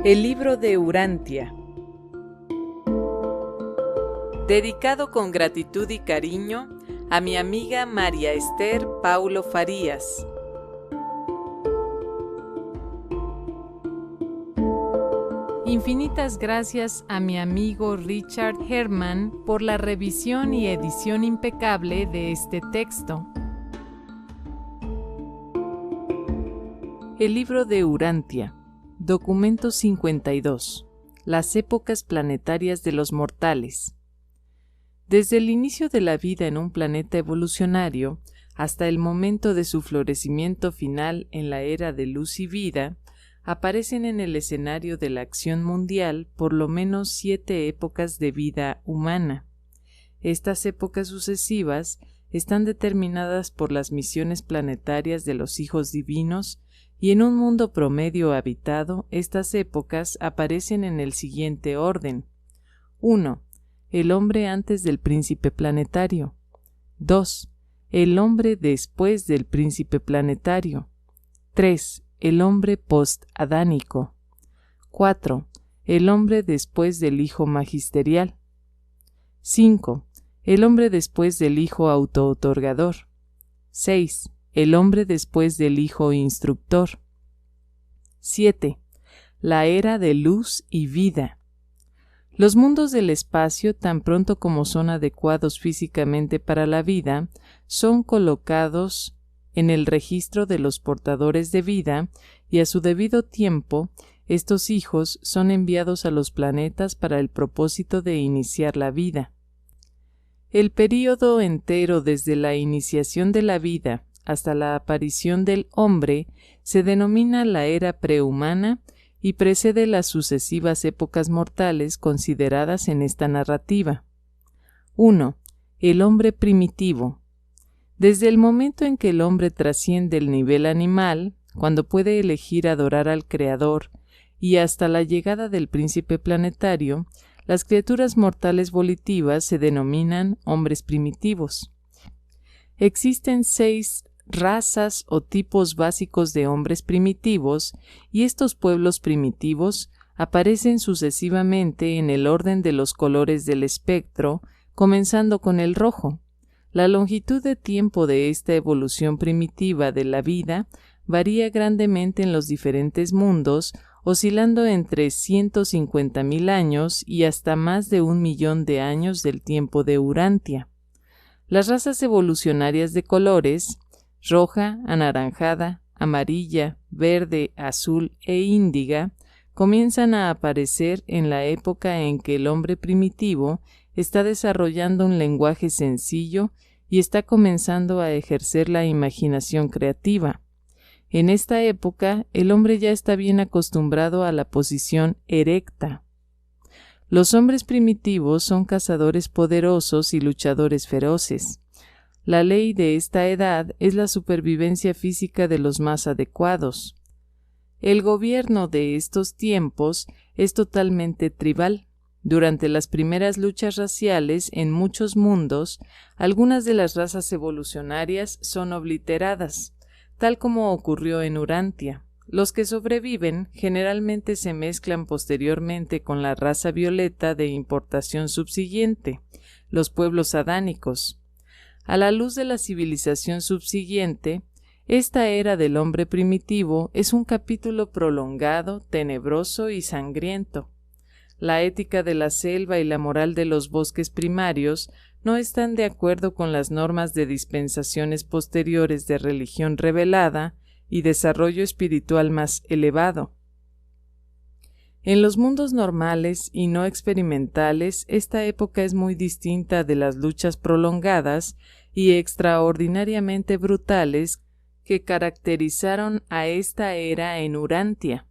El libro de Urantia. Dedicado con gratitud y cariño a mi amiga María Esther Paulo Farías. Infinitas gracias a mi amigo Richard Herman por la revisión y edición impecable de este texto. El libro de Urantia. Documento 52. Las épocas planetarias de los mortales. Desde el inicio de la vida en un planeta evolucionario hasta el momento de su florecimiento final en la era de luz y vida, aparecen en el escenario de la acción mundial por lo menos 7 épocas de vida humana. Estas épocas sucesivas están determinadas por las misiones planetarias de los hijos divinos, y en un mundo promedio habitado, estas épocas aparecen en el siguiente orden. 1. El hombre antes del príncipe planetario. 2. El hombre después del príncipe planetario. 3. El hombre post-adánico. 4. El hombre después del hijo magisterial. 5. El hombre después del hijo auto-otorgador. 6. El hombre después del hijo instructor. 7. La era de luz y vida. Los mundos del espacio, tan pronto como son adecuados físicamente para la vida, son colocados en el registro de los portadores de vida y a su debido tiempo, estos hijos son enviados a los planetas para el propósito de iniciar la vida. El período entero desde la iniciación de la vida hasta la aparición del hombre se denomina la era prehumana y precede las sucesivas épocas mortales consideradas en esta narrativa. 1. El hombre primitivo. Desde el momento en que el hombre trasciende el nivel animal, cuando puede elegir adorar al Creador, y hasta la llegada del príncipe planetario, las criaturas mortales volitivas se denominan hombres primitivos. Existen 6 razas o tipos básicos de hombres primitivos, y estos pueblos primitivos aparecen sucesivamente en el orden de los colores del espectro, comenzando con el rojo. La longitud de tiempo de esta evolución primitiva de la vida varía grandemente en los diferentes mundos, oscilando entre 150.000 años y hasta más de 1.000.000 de años del tiempo de Urantia. Las razas evolucionarias de colores, roja, anaranjada, amarilla, verde, azul e índiga, comienzan a aparecer en la época en que el hombre primitivo está desarrollando un lenguaje sencillo y está comenzando a ejercer la imaginación creativa. En esta época, el hombre ya está bien acostumbrado a la posición erecta. Los hombres primitivos son cazadores poderosos y luchadores feroces. La ley de esta edad es la supervivencia física de los más adecuados. El gobierno de estos tiempos es totalmente tribal. Durante las primeras luchas raciales en muchos mundos, algunas de las razas evolucionarias son obliteradas, tal como ocurrió en Urantia. Los que sobreviven generalmente se mezclan posteriormente con la raza violeta de importación subsiguiente, los pueblos adánicos. A la luz de la civilización subsiguiente, esta era del hombre primitivo es un capítulo prolongado, tenebroso y sangriento. La ética de la selva y la moral de los bosques primarios no están de acuerdo con las normas de dispensaciones posteriores de religión revelada y desarrollo espiritual más elevado. En los mundos normales y no experimentales, esta época es muy distinta de las luchas prolongadas y extraordinariamente brutales que caracterizaron a esta era en Urantia.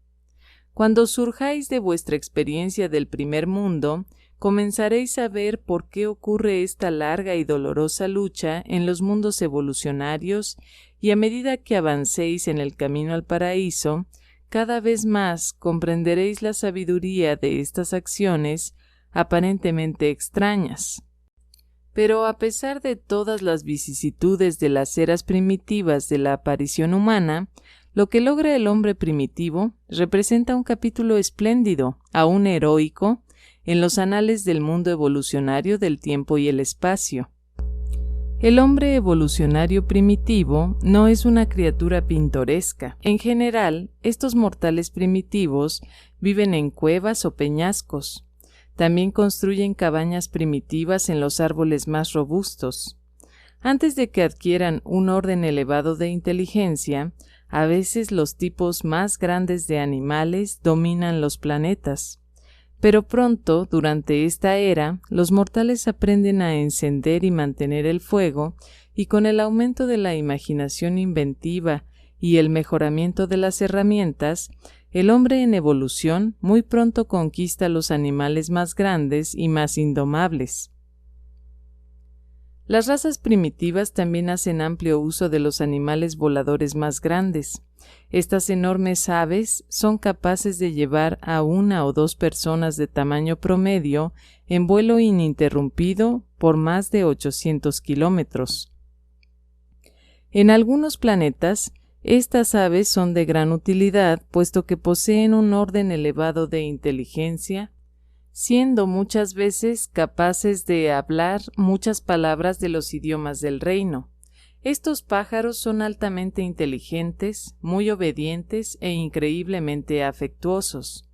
Cuando surjáis de vuestra experiencia del primer mundo, comenzaréis a ver por qué ocurre esta larga y dolorosa lucha en los mundos evolucionarios, y a medida que avancéis en el camino al paraíso, cada vez más comprenderéis la sabiduría de estas acciones aparentemente extrañas. Pero a pesar de todas las vicisitudes de las eras primitivas de la aparición humana, Lo que logra el hombre primitivo representa un capítulo espléndido, aún heroico, en los anales del mundo evolucionario del tiempo y el espacio. El hombre evolucionario primitivo no es una criatura pintoresca. En general, estos mortales primitivos viven en cuevas o peñascos. También construyen cabañas primitivas en los árboles más robustos. Antes de que adquieran un orden elevado de inteligencia, a veces los tipos más grandes de animales dominan los planetas. Pero pronto, durante esta era, los mortales aprenden a encender y mantener el fuego, y con el aumento de la imaginación inventiva y el mejoramiento de las herramientas, el hombre en evolución muy pronto conquista los animales más grandes y más indomables. Las razas primitivas también hacen amplio uso de los animales voladores más grandes. Estas enormes aves son capaces de llevar a 1 o 2 personas de tamaño promedio en vuelo ininterrumpido por más de 800 kilómetros. En algunos planetas, estas aves son de gran utilidad, puesto que poseen un orden elevado de inteligencia, siendo muchas veces capaces de hablar muchas palabras de los idiomas del reino. Estos pájaros son altamente inteligentes, muy obedientes e increíblemente afectuosos.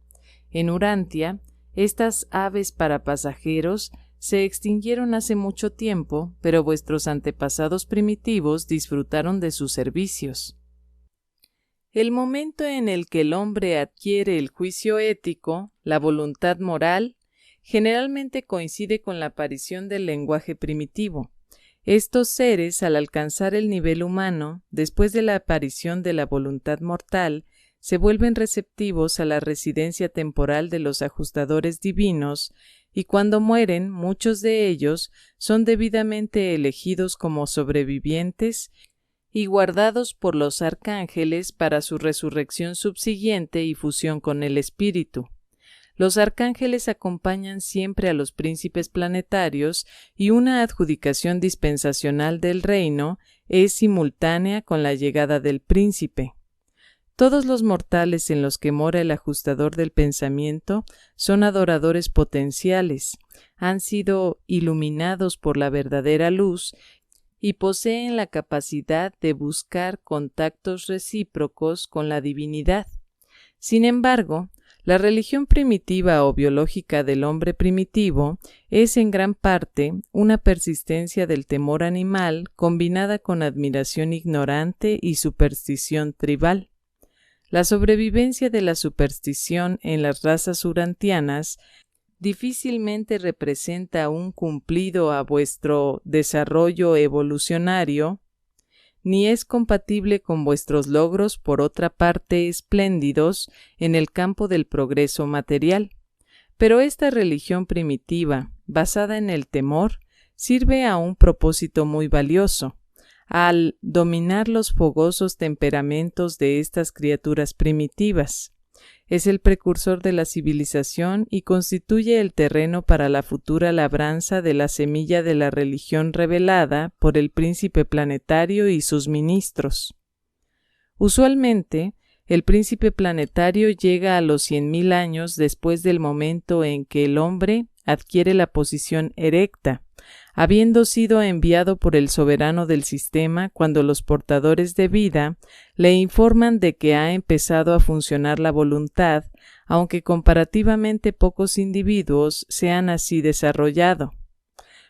En Urantia, estas aves para pasajeros se extinguieron hace mucho tiempo, pero vuestros antepasados primitivos disfrutaron de sus servicios. El momento en el que el hombre adquiere el juicio ético, la voluntad moral, generalmente coincide con la aparición del lenguaje primitivo. Estos seres, al alcanzar el nivel humano, después de la aparición de la voluntad mortal, se vuelven receptivos a la residencia temporal de los ajustadores divinos, y cuando mueren, muchos de ellos son debidamente elegidos como sobrevivientes y guardados por los arcángeles para su resurrección subsiguiente y fusión con el espíritu. Los arcángeles acompañan siempre a los príncipes planetarios y una adjudicación dispensacional del reino es simultánea con la llegada del príncipe. Todos los mortales en los que mora el ajustador del pensamiento son adoradores potenciales, han sido iluminados por la verdadera luz y poseen la capacidad de buscar contactos recíprocos con la divinidad. Sin embargo, la religión primitiva o biológica del hombre primitivo es en gran parte una persistencia del temor animal combinada con admiración ignorante y superstición tribal. La sobrevivencia de la superstición en las razas urantianas difícilmente representa un cumplido a vuestro desarrollo evolucionario, ni es compatible con vuestros logros, por otra parte, espléndidos en el campo del progreso material. Pero esta religión primitiva, basada en el temor, sirve a un propósito muy valioso, al dominar los fogosos temperamentos de estas criaturas primitivas. Es el precursor de la civilización y constituye el terreno para la futura labranza de la semilla de la religión revelada por el príncipe planetario y sus ministros. Usualmente, el príncipe planetario llega a los 100.000 años después del momento en que el hombre adquiere la posición erecta, habiendo sido enviado por el soberano del sistema cuando los portadores de vida le informan de que ha empezado a funcionar la voluntad, aunque comparativamente pocos individuos se han así desarrollado.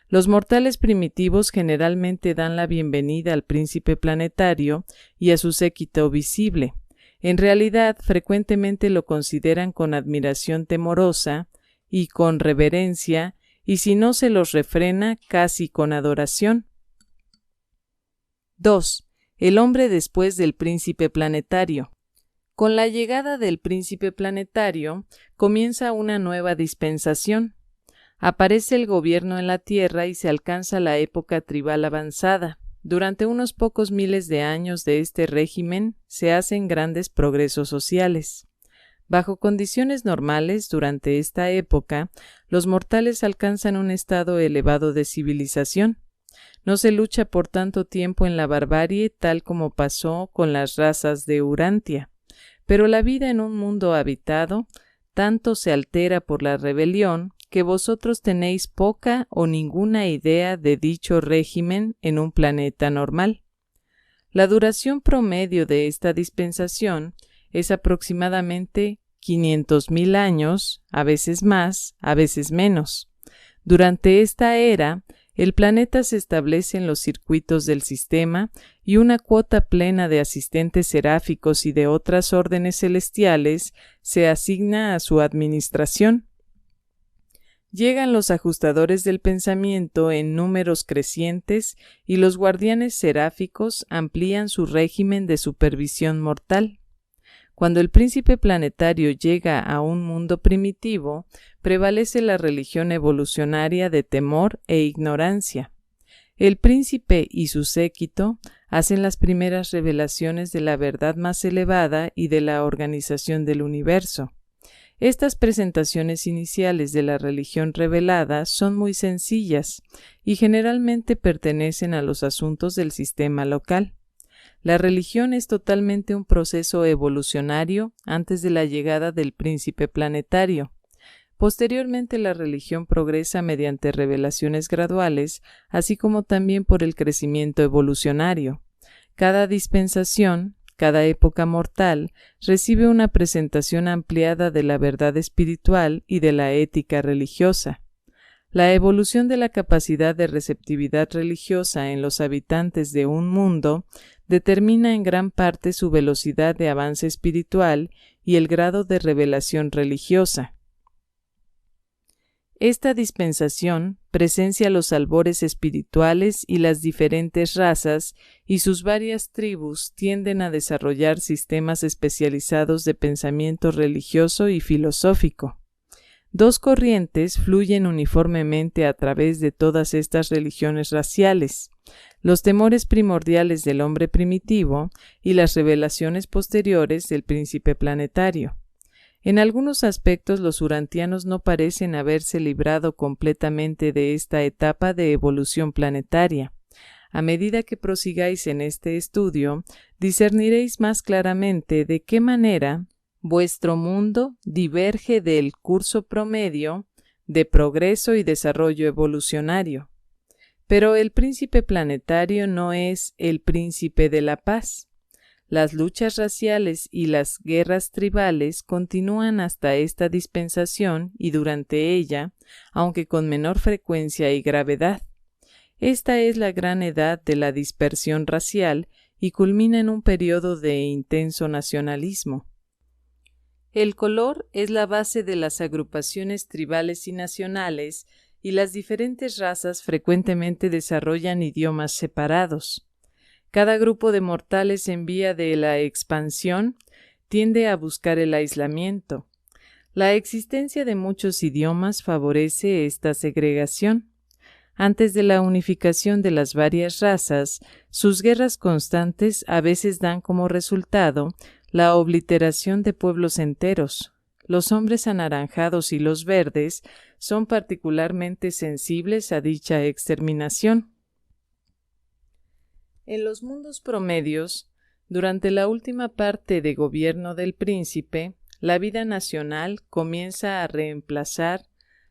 Los mortales primitivos generalmente dan la bienvenida al príncipe planetario y a su séquito visible. En realidad, frecuentemente lo consideran con admiración temorosa y con reverencia, y si no se los refrena, casi con adoración. 2. El hombre después del príncipe planetario. Con la llegada del príncipe planetario, comienza una nueva dispensación. Aparece el gobierno en la Tierra y se alcanza la época tribal avanzada. Durante unos pocos miles de años de este régimen se hacen grandes progresos sociales. Bajo condiciones normales, durante esta época, los mortales alcanzan un estado elevado de civilización. No se lucha por tanto tiempo en la barbarie tal como pasó con las razas de Urantia, pero la vida en un mundo habitado tanto se altera por la rebelión que vosotros tenéis poca o ninguna idea de dicho régimen en un planeta normal. La duración promedio de esta dispensación es aproximadamente 500.000 años, a veces más, a veces menos. Durante esta era, el planeta se establece en los circuitos del sistema y una cuota plena de asistentes seráficos y de otras órdenes celestiales se asigna a su administración. Llegan los ajustadores del pensamiento en números crecientes y los guardianes seráficos amplían su régimen de supervisión mortal. Cuando el príncipe planetario llega a un mundo primitivo, prevalece la religión evolucionaria de temor e ignorancia. El príncipe y su séquito hacen las primeras revelaciones de la verdad más elevada y de la organización del universo. Estas presentaciones iniciales de la religión revelada son muy sencillas y generalmente pertenecen a los asuntos del sistema local. La religión es totalmente un proceso evolucionario antes de la llegada del príncipe planetario. Posteriormente, la religión progresa mediante revelaciones graduales, así como también por el crecimiento evolucionario. Cada dispensación, cada época mortal, recibe una presentación ampliada de la verdad espiritual y de la ética religiosa. La evolución de la capacidad de receptividad religiosa en los habitantes de un mundo determina en gran parte su velocidad de avance espiritual y el grado de revelación religiosa. Esta dispensación presencia los albores espirituales y las diferentes razas y sus varias tribus tienden a desarrollar sistemas especializados de pensamiento religioso y filosófico. Dos corrientes fluyen uniformemente a través de todas estas religiones raciales: los temores primordiales del hombre primitivo y las revelaciones posteriores del príncipe planetario. En algunos aspectos los urantianos no parecen haberse librado completamente de esta etapa de evolución planetaria. A medida que prosigáis en este estudio, discerniréis más claramente de qué manera vuestro mundo diverge del curso promedio de progreso y desarrollo evolucionario. Pero el príncipe planetario no es el príncipe de la paz. Las luchas raciales y las guerras tribales continúan hasta esta dispensación y durante ella, aunque con menor frecuencia y gravedad. Esta es la gran edad de la dispersión racial y culmina en un periodo de intenso nacionalismo. El color es la base de las agrupaciones tribales y nacionales, y las diferentes razas frecuentemente desarrollan idiomas separados. Cada grupo de mortales en vía de la expansión tiende a buscar el aislamiento. La existencia de muchos idiomas favorece esta segregación. Antes de la unificación de las varias razas, sus guerras constantes a veces dan como resultado la obliteración de pueblos enteros. Los hombres anaranjados y los verdes son particularmente sensibles a dicha exterminación. En los mundos promedios, durante la última parte de gobierno del príncipe, la vida nacional comienza a reemplazar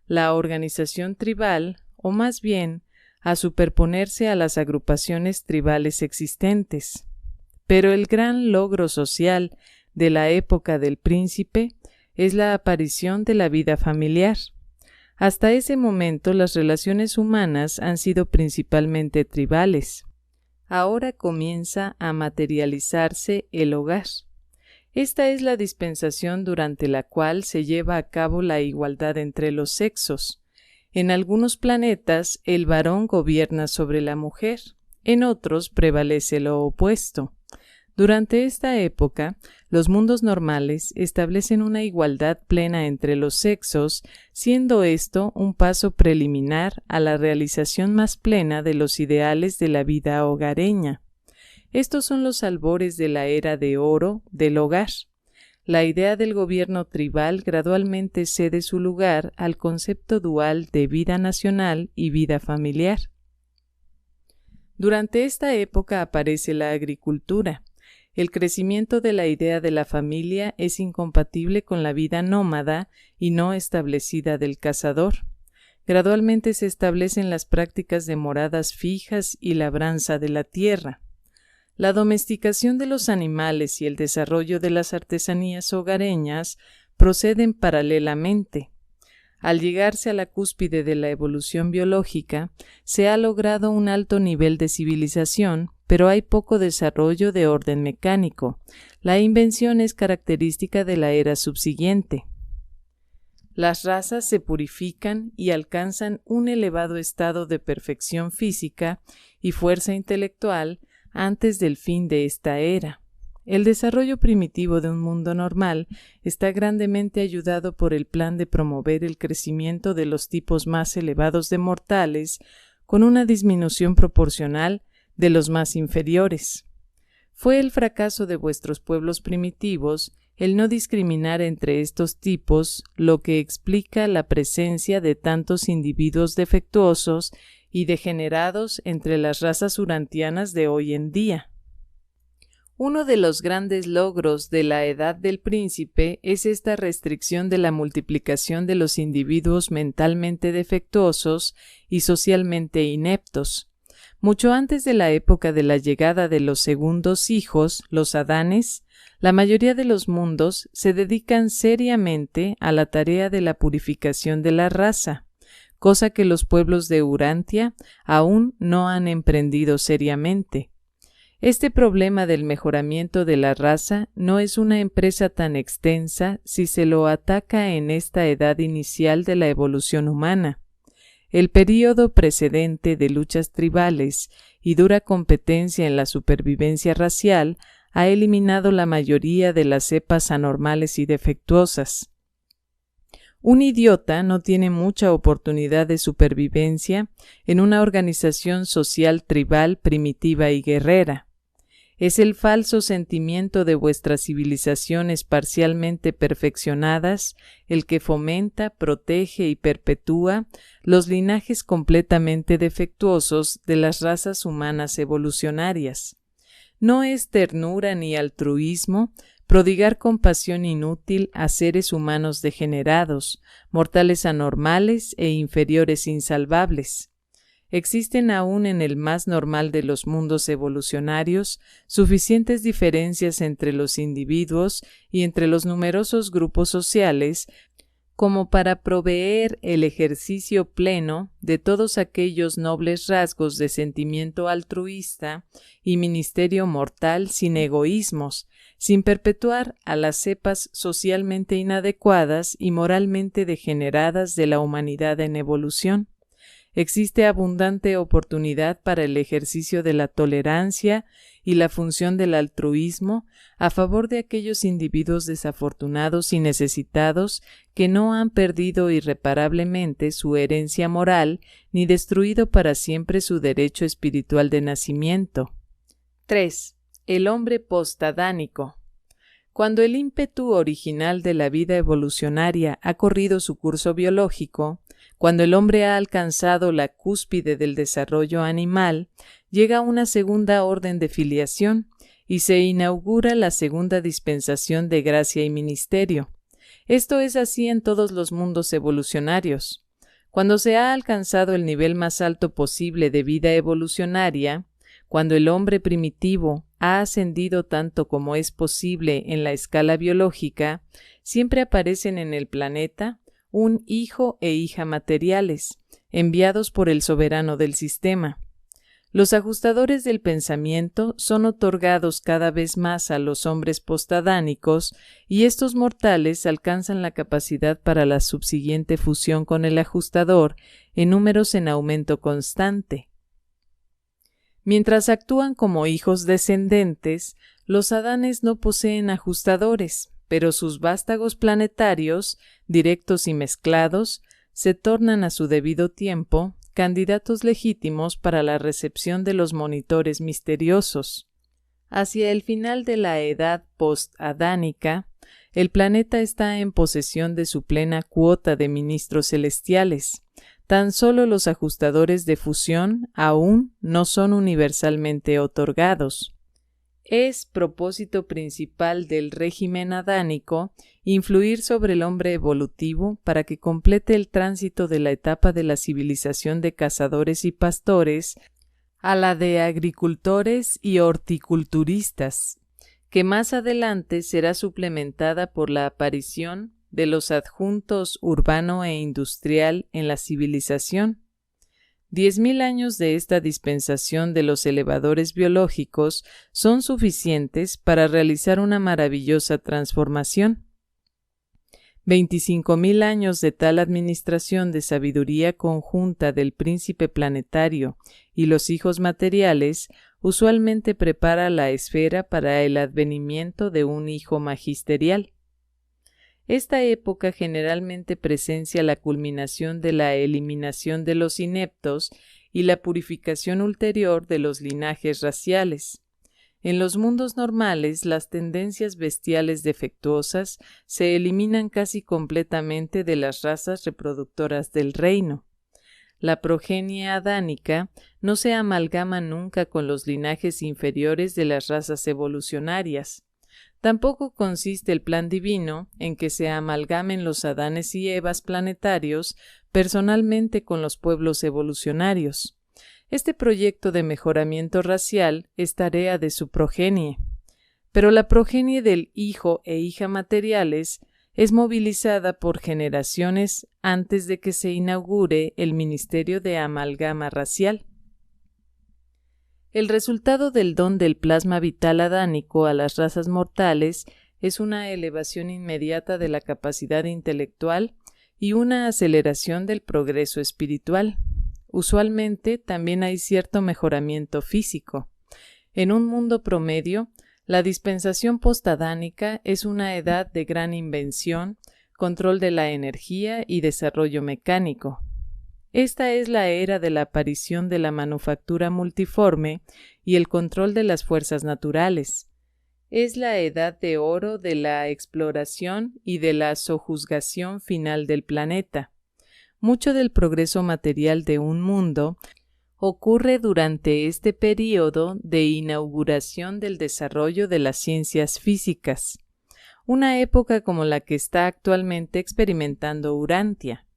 la organización tribal, o más bien, a superponerse a las agrupaciones tribales existentes. Pero el gran logro social de la época del príncipe es la aparición de la vida familiar. Hasta ese momento las relaciones humanas han sido principalmente tribales. Ahora comienza a materializarse el hogar. Esta es la dispensación durante la cual se lleva a cabo la igualdad entre los sexos. En algunos planetas el varón gobierna sobre la mujer, en otros prevalece lo opuesto. Durante esta época, los mundos normales establecen una igualdad plena entre los sexos, siendo esto un paso preliminar a la realización más plena de los ideales de la vida hogareña. Estos son los albores de la era de oro del hogar. La idea del gobierno tribal gradualmente cede su lugar al concepto dual de vida nacional y vida familiar. Durante esta época aparece la agricultura. El crecimiento de la idea de la familia es incompatible con la vida nómada y no establecida del cazador. Gradualmente se establecen las prácticas de moradas fijas y labranza de la tierra. La domesticación de los animales y el desarrollo de las artesanías hogareñas proceden paralelamente. Al llegarse a la cúspide de la evolución biológica, se ha logrado un alto nivel de civilización, pero hay poco desarrollo de orden mecánico. La invención es característica de la era subsiguiente. Las razas se purifican y alcanzan un elevado estado de perfección física y fuerza intelectual antes del fin de esta era. El desarrollo primitivo de un mundo normal está grandemente ayudado por el plan de promover el crecimiento de los tipos más elevados de mortales con una disminución proporcional de los más inferiores. Fue el fracaso de vuestros pueblos primitivos el no discriminar entre estos tipos, lo que explica la presencia de tantos individuos defectuosos y degenerados entre las razas urantianas de hoy en día. Uno de los grandes logros de la Edad del Príncipe es esta restricción de la multiplicación de los individuos mentalmente defectuosos y socialmente ineptos. Mucho antes de la época de la llegada de los segundos hijos, los Adanes, la mayoría de los mundos se dedican seriamente a la tarea de la purificación de la raza, cosa que los pueblos de Urantia aún no han emprendido seriamente. Este problema del mejoramiento de la raza no es una empresa tan extensa si se lo ataca en esta edad inicial de la evolución humana. El período precedente de luchas tribales y dura competencia en la supervivencia racial ha eliminado la mayoría de las cepas anormales y defectuosas. Un idiota no tiene mucha oportunidad de supervivencia en una organización social tribal primitiva y guerrera. Es el falso sentimiento de vuestras civilizaciones parcialmente perfeccionadas el que fomenta, protege y perpetúa los linajes completamente defectuosos de las razas humanas evolucionarias. No es ternura ni altruismo prodigar compasión inútil a seres humanos degenerados, mortales anormales e inferiores insalvables. Existen aún en el más normal de los mundos evolucionarios suficientes diferencias entre los individuos y entre los numerosos grupos sociales como para proveer el ejercicio pleno de todos aquellos nobles rasgos de sentimiento altruista y ministerio mortal sin egoísmos, sin perpetuar a las cepas socialmente inadecuadas y moralmente degeneradas de la humanidad en evolución. Existe abundante oportunidad para el ejercicio de la tolerancia y la función del altruismo a favor de aquellos individuos desafortunados y necesitados que no han perdido irreparablemente su herencia moral ni destruido para siempre su derecho espiritual de nacimiento. 3. El hombre postadánico. Cuando el ímpetu original de la vida evolucionaria ha corrido su curso biológico, cuando el hombre ha alcanzado la cúspide del desarrollo animal, llega una segunda orden de filiación y se inaugura la segunda dispensación de gracia y ministerio. Esto es así en todos los mundos evolucionarios. Cuando se ha alcanzado el nivel más alto posible de vida evolucionaria, cuando el hombre primitivo ha ascendido tanto como es posible en la escala biológica, siempre aparecen en el planeta un hijo e hija materiales, enviados por el soberano del sistema. Los ajustadores del pensamiento son otorgados cada vez más a los hombres postadánicos y estos mortales alcanzan la capacidad para la subsiguiente fusión con el ajustador en números en aumento constante. Mientras actúan como hijos descendentes, los Adanes no poseen ajustadores, pero sus vástagos planetarios, directos y mezclados, se tornan a su debido tiempo candidatos legítimos para la recepción de los monitores misteriosos. Hacia el final de la edad post-adánica, el planeta está en posesión de su plena cuota de ministros celestiales, tan solo los ajustadores de fusión aún no son universalmente otorgados. Es propósito principal del régimen adánico influir sobre el hombre evolutivo para que complete el tránsito de la etapa de la civilización de cazadores y pastores a la de agricultores y horticulturistas, que más adelante será suplementada por la aparición de los adjuntos urbano e industrial en la civilización. 10.000 años de esta dispensación de los elevadores biológicos son suficientes para realizar una maravillosa transformación. 25.000 años de tal administración de sabiduría conjunta del príncipe planetario y los hijos materiales usualmente prepara la esfera para el advenimiento de un hijo magisterial. Esta época generalmente presencia la culminación de la eliminación de los ineptos y la purificación ulterior de los linajes raciales. En los mundos normales, las tendencias bestiales defectuosas se eliminan casi completamente de las razas reproductoras del reino. La progenie adánica no se amalgama nunca con los linajes inferiores de las razas evolucionarias. Tampoco consiste el plan divino en que se amalgamen los Adanes y Evas planetarios personalmente con los pueblos evolucionarios. Este proyecto de mejoramiento racial es tarea de su progenie, pero la progenie del hijo e hija materiales es movilizada por generaciones antes de que se inaugure el ministerio de amalgama racial. El resultado del don del plasma vital adánico a las razas mortales es una elevación inmediata de la capacidad intelectual y una aceleración del progreso espiritual. Usualmente también hay cierto mejoramiento físico. En un mundo promedio, la dispensación postadánica es una edad de gran invención, control de la energía y desarrollo mecánico. Esta es la era de la aparición de la manufactura multiforme y el control de las fuerzas naturales. Es la edad de oro de la exploración y de la sojuzgación final del planeta. Mucho del progreso material de un mundo ocurre durante este período de inauguración del desarrollo de las ciencias físicas, una época como la que está actualmente experimentando Urantia.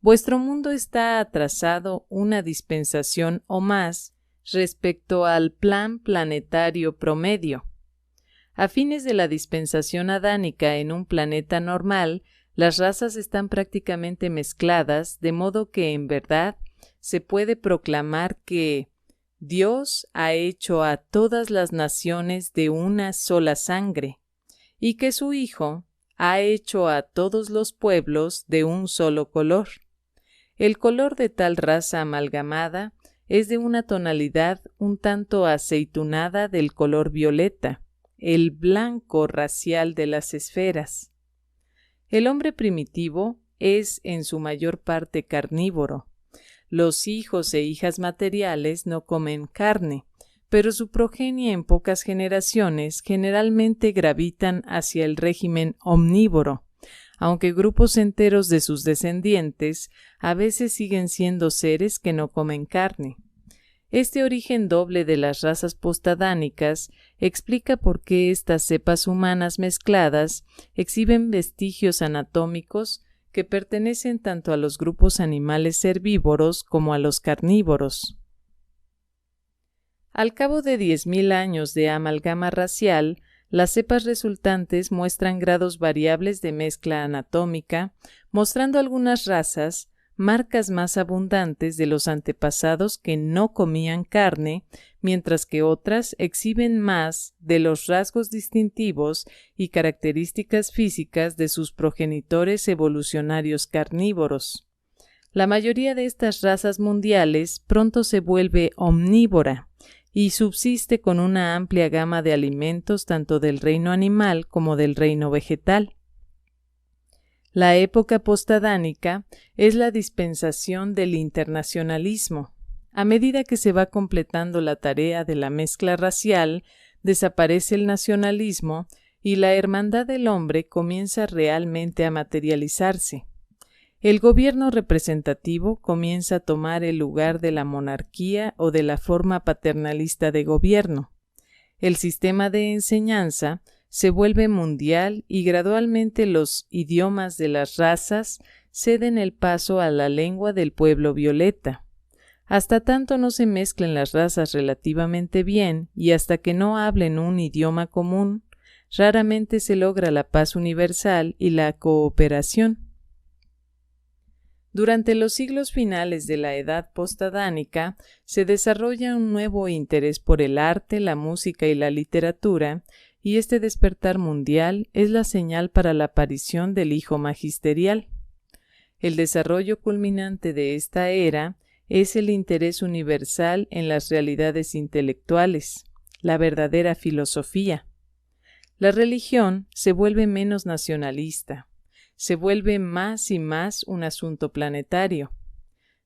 Vuestro mundo está atrasado una dispensación o más respecto al plan planetario promedio. A fines de la dispensación adánica en un planeta normal, las razas están prácticamente mezcladas, de modo que en verdad se puede proclamar que Dios ha hecho a todas las naciones de una sola sangre, y que su Hijo ha hecho a todos los pueblos de un solo color. El color de tal raza amalgamada es de una tonalidad un tanto aceitunada del color violeta, el blanco racial de las esferas. El hombre primitivo es en su mayor parte carnívoro. Los hijos e hijas materiales no comen carne, pero su progenie en pocas generaciones generalmente gravitan hacia el régimen omnívoro, aunque grupos enteros de sus descendientes a veces siguen siendo seres que no comen carne. Este origen doble de las razas postadánicas explica por qué estas cepas humanas mezcladas exhiben vestigios anatómicos que pertenecen tanto a los grupos animales herbívoros como a los carnívoros. Al cabo de 10.000 años de amalgama racial, las cepas resultantes muestran grados variables de mezcla anatómica, mostrando algunas razas marcas más abundantes de los antepasados que no comían carne, mientras que otras exhiben más de los rasgos distintivos y características físicas de sus progenitores evolucionarios carnívoros. La mayoría de estas razas mundiales pronto se vuelve omnívora y subsiste con una amplia gama de alimentos tanto del reino animal como del reino vegetal. La época postadánica es la dispensación del internacionalismo. A medida que se va completando la tarea de la mezcla racial, desaparece el nacionalismo y la hermandad del hombre comienza realmente a materializarse. El gobierno representativo comienza a tomar el lugar de la monarquía o de la forma paternalista de gobierno. El sistema de enseñanza se vuelve mundial y gradualmente los idiomas de las razas ceden el paso a la lengua del pueblo violeta. Hasta tanto no se mezclen las razas relativamente bien y hasta que no hablen un idioma común, raramente se logra la paz universal y la cooperación. Durante los siglos finales de la edad postadánica se desarrolla un nuevo interés por el arte, la música y la literatura, y este despertar mundial es la señal para la aparición del hijo magisterial. El desarrollo culminante de esta era es el interés universal en las realidades intelectuales, la verdadera filosofía. La religión se vuelve menos nacionalista, se vuelve más y más un asunto planetario.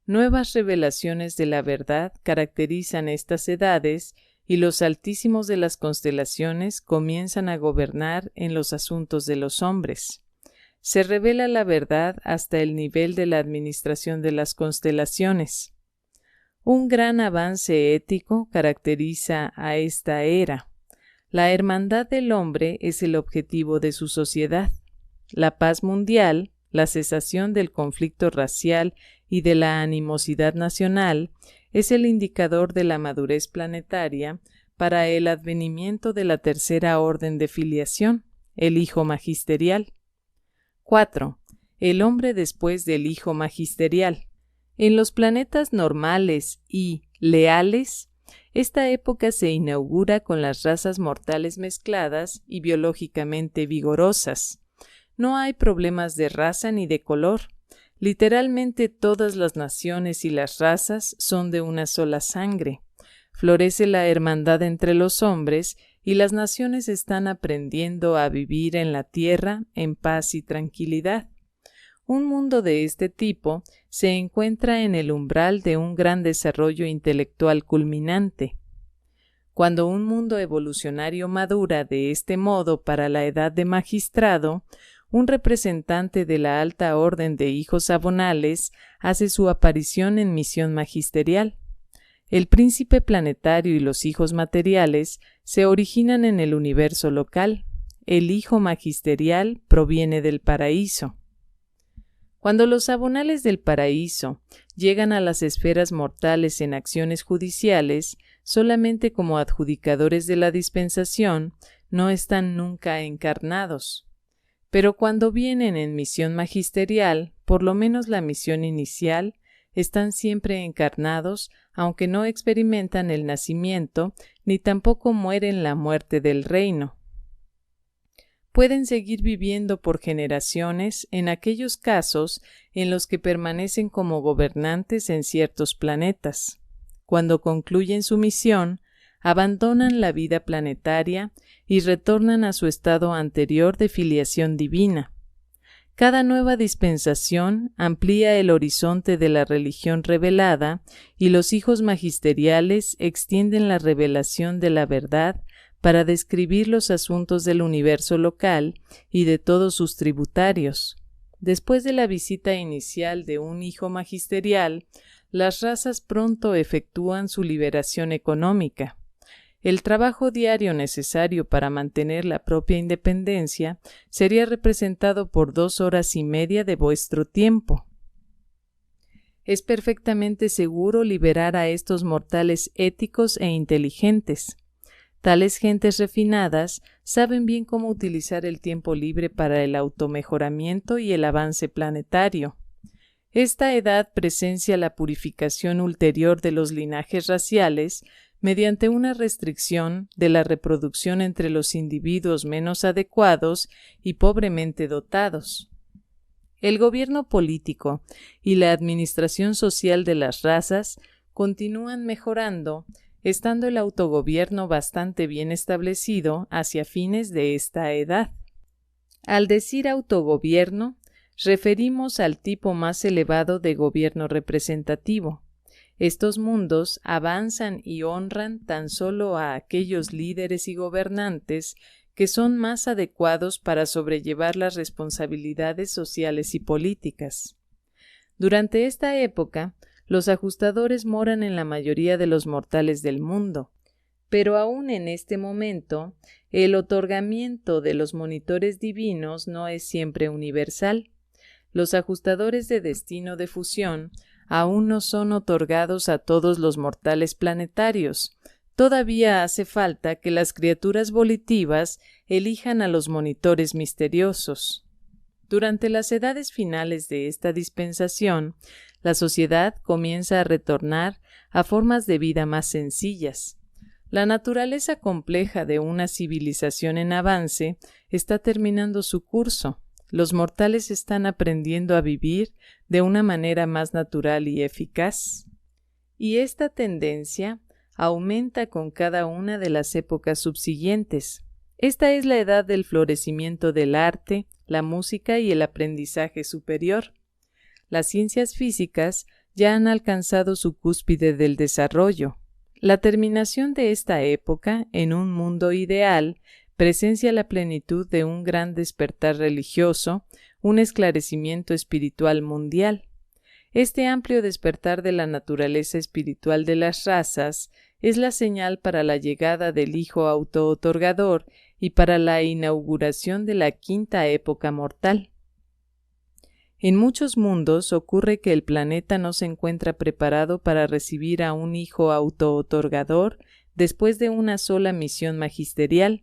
Nuevas revelaciones de la verdad caracterizan estas edades y los altísimos de las constelaciones comienzan a gobernar en los asuntos de los hombres. Se revela la verdad hasta el nivel de la administración de las constelaciones. Un gran avance ético caracteriza a esta era. La hermandad del hombre es el objetivo de su sociedad. La paz mundial, la cesación del conflicto racial y de la animosidad nacional es el indicador de la madurez planetaria para el advenimiento de la tercera orden de filiación, el hijo magisterial. 4. El hombre después del hijo magisterial. En los planetas normales y leales, esta época se inaugura con las razas mortales mezcladas y biológicamente vigorosas. No hay problemas de raza ni de color. Literalmente todas las naciones y las razas son de una sola sangre. Florece la hermandad entre los hombres y las naciones están aprendiendo a vivir en la tierra en paz y tranquilidad. Un mundo de este tipo se encuentra en el umbral de un gran desarrollo intelectual culminante. Cuando un mundo evolucionario madura de este modo para la edad de magistrado, un representante de la alta orden de hijos abonales hace su aparición en misión magisterial. El príncipe planetario y los hijos materiales se originan en el universo local. El hijo magisterial proviene del paraíso. Cuando los abonales del paraíso llegan a las esferas mortales en acciones judiciales, solamente como adjudicadores de la dispensación, no están nunca encarnados. Pero cuando vienen en misión magisterial, por lo menos la misión inicial, están siempre encarnados, aunque no experimentan el nacimiento, ni tampoco mueren la muerte del reino. Pueden seguir viviendo por generaciones en aquellos casos en los que permanecen como gobernantes en ciertos planetas. Cuando concluyen su misión, abandonan la vida planetaria y retornan a su estado anterior de filiación divina. Cada nueva dispensación amplía el horizonte de la religión revelada y los hijos magisteriales extienden la revelación de la verdad para describir los asuntos del universo local y de todos sus tributarios. Después de la visita inicial de un hijo magisterial, las razas pronto efectúan su liberación económica. El trabajo diario necesario para mantener la propia independencia sería representado por 2 horas y media de vuestro tiempo. Es perfectamente seguro liberar a estos mortales éticos e inteligentes. Tales gentes refinadas saben bien cómo utilizar el tiempo libre para el automejoramiento y el avance planetario. Esta edad presencia la purificación ulterior de los linajes raciales mediante una restricción de la reproducción entre los individuos menos adecuados y pobremente dotados. El gobierno político y la administración social de las razas continúan mejorando, estando el autogobierno bastante bien establecido hacia fines de esta edad. Al decir autogobierno, referimos al tipo más elevado de gobierno representativo. Estos mundos avanzan y honran tan solo a aquellos líderes y gobernantes que son más adecuados para sobrellevar las responsabilidades sociales y políticas. Durante esta época, los ajustadores moran en la mayoría de los mortales del mundo, pero aún en este momento, el otorgamiento de los monitores divinos no es siempre universal. Los ajustadores de destino de fusión aún no son otorgados a todos los mortales planetarios. Todavía hace falta que las criaturas volitivas elijan a los monitores misteriosos. Durante las edades finales de esta dispensación, la sociedad comienza a retornar a formas de vida más sencillas. La naturaleza compleja de una civilización en avance está terminando su curso. Los mortales están aprendiendo a vivir de una manera más natural y eficaz. Y esta tendencia aumenta con cada una de las épocas subsiguientes. Esta es la edad del florecimiento del arte, la música y el aprendizaje superior. Las ciencias físicas ya han alcanzado su cúspide del desarrollo. La terminación de esta época, en un mundo ideal, presencia la plenitud de un gran despertar religioso, un esclarecimiento espiritual mundial. Este amplio despertar de la naturaleza espiritual de las razas es la señal para la llegada del Hijo autootorgador y para la inauguración de la quinta época mortal. En muchos mundos ocurre que el planeta no se encuentra preparado para recibir a un Hijo autootorgador después de una sola misión magisterial.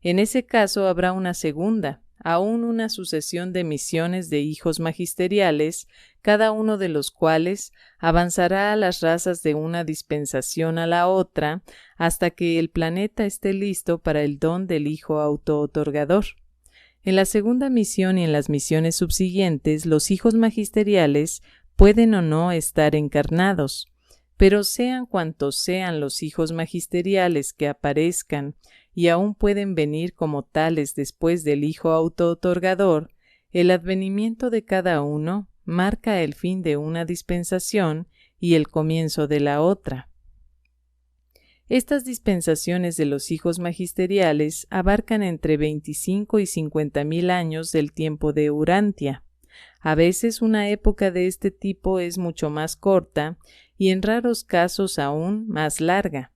En ese caso habrá una segunda, aún una sucesión de misiones de hijos magisteriales, cada uno de los cuales avanzará a las razas de una dispensación a la otra hasta que el planeta esté listo para el don del Hijo autootorgador. En la segunda misión y en las misiones subsiguientes, los hijos magisteriales pueden o no estar encarnados, pero sean cuantos sean los hijos magisteriales que aparezcan y aún pueden venir como tales después del Hijo autootorgador, el advenimiento de cada uno marca el fin de una dispensación y el comienzo de la otra. Estas dispensaciones de los hijos magisteriales abarcan entre 25 y 50,000 años del tiempo de Urantia. A veces una época de este tipo es mucho más corta y en raros casos aún más larga.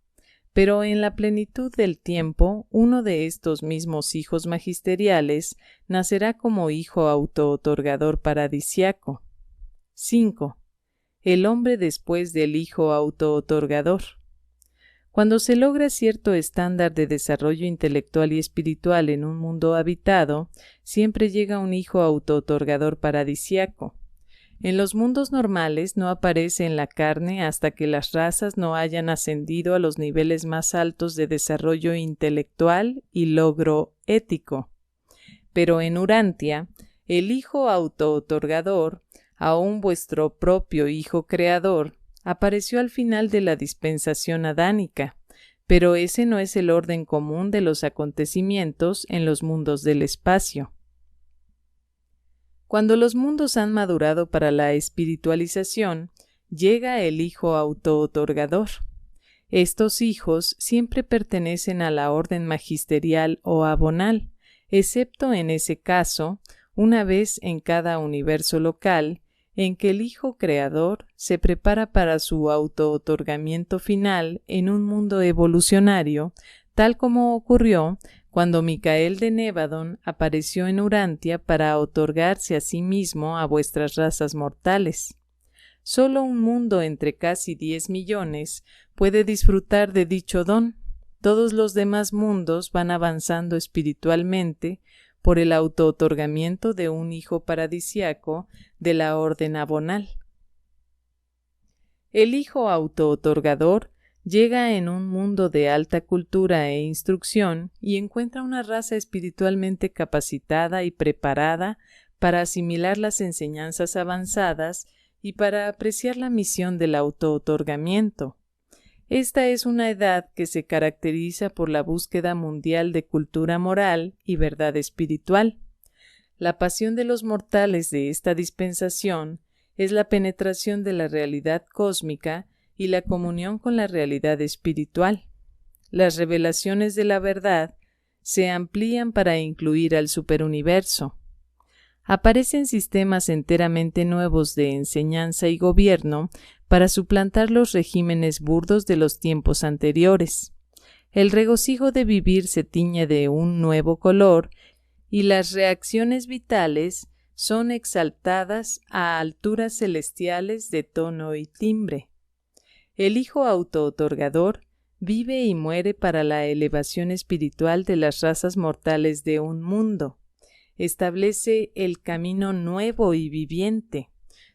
Pero en la plenitud del tiempo, uno de estos mismos hijos magisteriales nacerá como hijo autootorgador paradisiaco. 5. El hombre después del hijo autootorgador. Cuando se logra cierto estándar de desarrollo intelectual y espiritual en un mundo habitado, siempre llega un hijo autootorgador paradisiaco. En los mundos normales no aparece en la carne hasta que las razas no hayan ascendido a los niveles más altos de desarrollo intelectual y logro ético. Pero en Urantia, el Hijo autootorgador, aún vuestro propio Hijo creador, apareció al final de la dispensación adánica, pero ese no es el orden común de los acontecimientos en los mundos del espacio. Cuando los mundos han madurado para la espiritualización, llega el Hijo autootorgador. Estos hijos siempre pertenecen a la orden magisterial o abonal, excepto en ese caso, una vez en cada universo local, en que el Hijo Creador se prepara para su autootorgamiento final en un mundo evolucionario, tal como ocurrió cuando Micael de Nevadon apareció en Urantia para otorgarse a sí mismo a vuestras razas mortales. Solo un mundo entre casi 10 millones puede disfrutar de dicho don. Todos los demás mundos van avanzando espiritualmente por el autootorgamiento de un hijo paradisiaco de la orden abonal. El hijo autootorgador llega en un mundo de alta cultura e instrucción y encuentra una raza espiritualmente capacitada y preparada para asimilar las enseñanzas avanzadas y para apreciar la misión del autootorgamiento. Esta es una edad que se caracteriza por la búsqueda mundial de cultura moral y verdad espiritual. La pasión de los mortales de esta dispensación es la penetración de la realidad cósmica y la comunión con la realidad espiritual. Las revelaciones de la verdad se amplían para incluir al superuniverso. Aparecen sistemas enteramente nuevos de enseñanza y gobierno para suplantar los regímenes burdos de los tiempos anteriores. El regocijo de vivir se tiñe de un nuevo color y las reacciones vitales son exaltadas a alturas celestiales de tono y timbre. El hijo autootorgador vive y muere para la elevación espiritual de las razas mortales de un mundo. Establece el camino nuevo y viviente.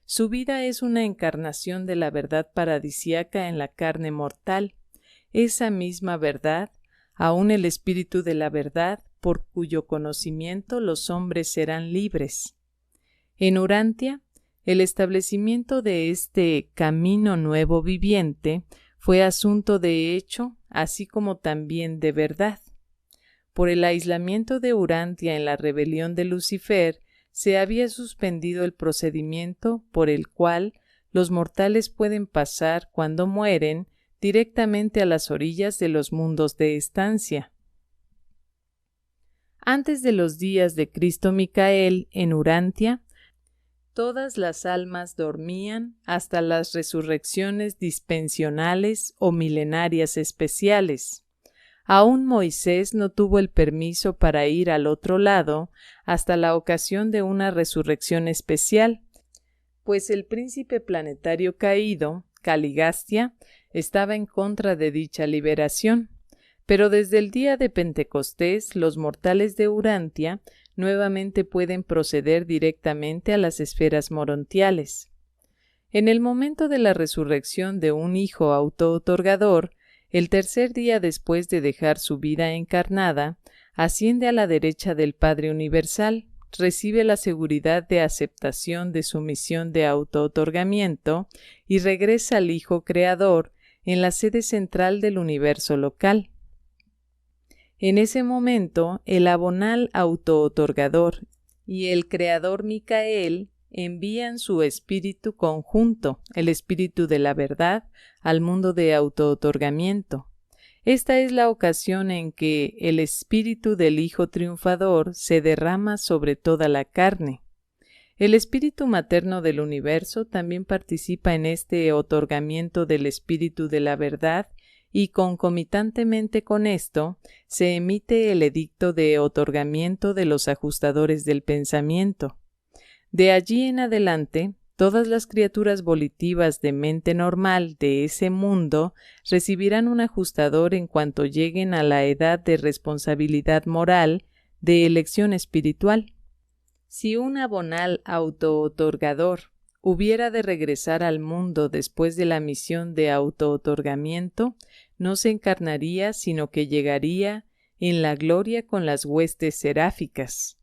Su vida es una encarnación de la verdad paradisíaca en la carne mortal. Esa misma verdad, aún el espíritu de la verdad, por cuyo conocimiento los hombres serán libres. En Urantia, el establecimiento de este camino nuevo viviente fue asunto de hecho, así como también de verdad. Por el aislamiento de Urantia en la rebelión de Lucifer, se había suspendido el procedimiento por el cual los mortales pueden pasar, cuando mueren, directamente a las orillas de los mundos de estancia. Antes de los días de Cristo Micael en Urantia, todas las almas dormían hasta las resurrecciones dispensionales o milenarias especiales. Aún Moisés no tuvo el permiso para ir al otro lado hasta la ocasión de una resurrección especial, pues el príncipe planetario caído, Caligastia, estaba en contra de dicha liberación. Pero desde el día de Pentecostés, los mortales de Urantia nuevamente pueden proceder directamente a las esferas morontiales. En el momento de la resurrección de un hijo autootorgador, el tercer día después de dejar su vida encarnada, asciende a la derecha del Padre Universal, recibe la seguridad de aceptación de su misión de autootorgamiento y regresa al Hijo Creador en la sede central del universo local. En ese momento, el abonal autootorgador y el Creador Micael envían su espíritu conjunto, el espíritu de la verdad, al mundo de autootorgamiento. Esta es la ocasión en que el espíritu del Hijo Triunfador se derrama sobre toda la carne. El espíritu materno del universo también participa en este otorgamiento del espíritu de la verdad y concomitantemente con esto se emite el edicto de otorgamiento de los ajustadores del pensamiento. De allí en adelante, todas las criaturas volitivas de mente normal de ese mundo recibirán un ajustador en cuanto lleguen a la edad de responsabilidad moral de elección espiritual. Si un abonal autootorgador hubiera de regresar al mundo después de la misión de autootorgamiento, no se encarnaría, sino que llegaría en la gloria con las huestes seráficas.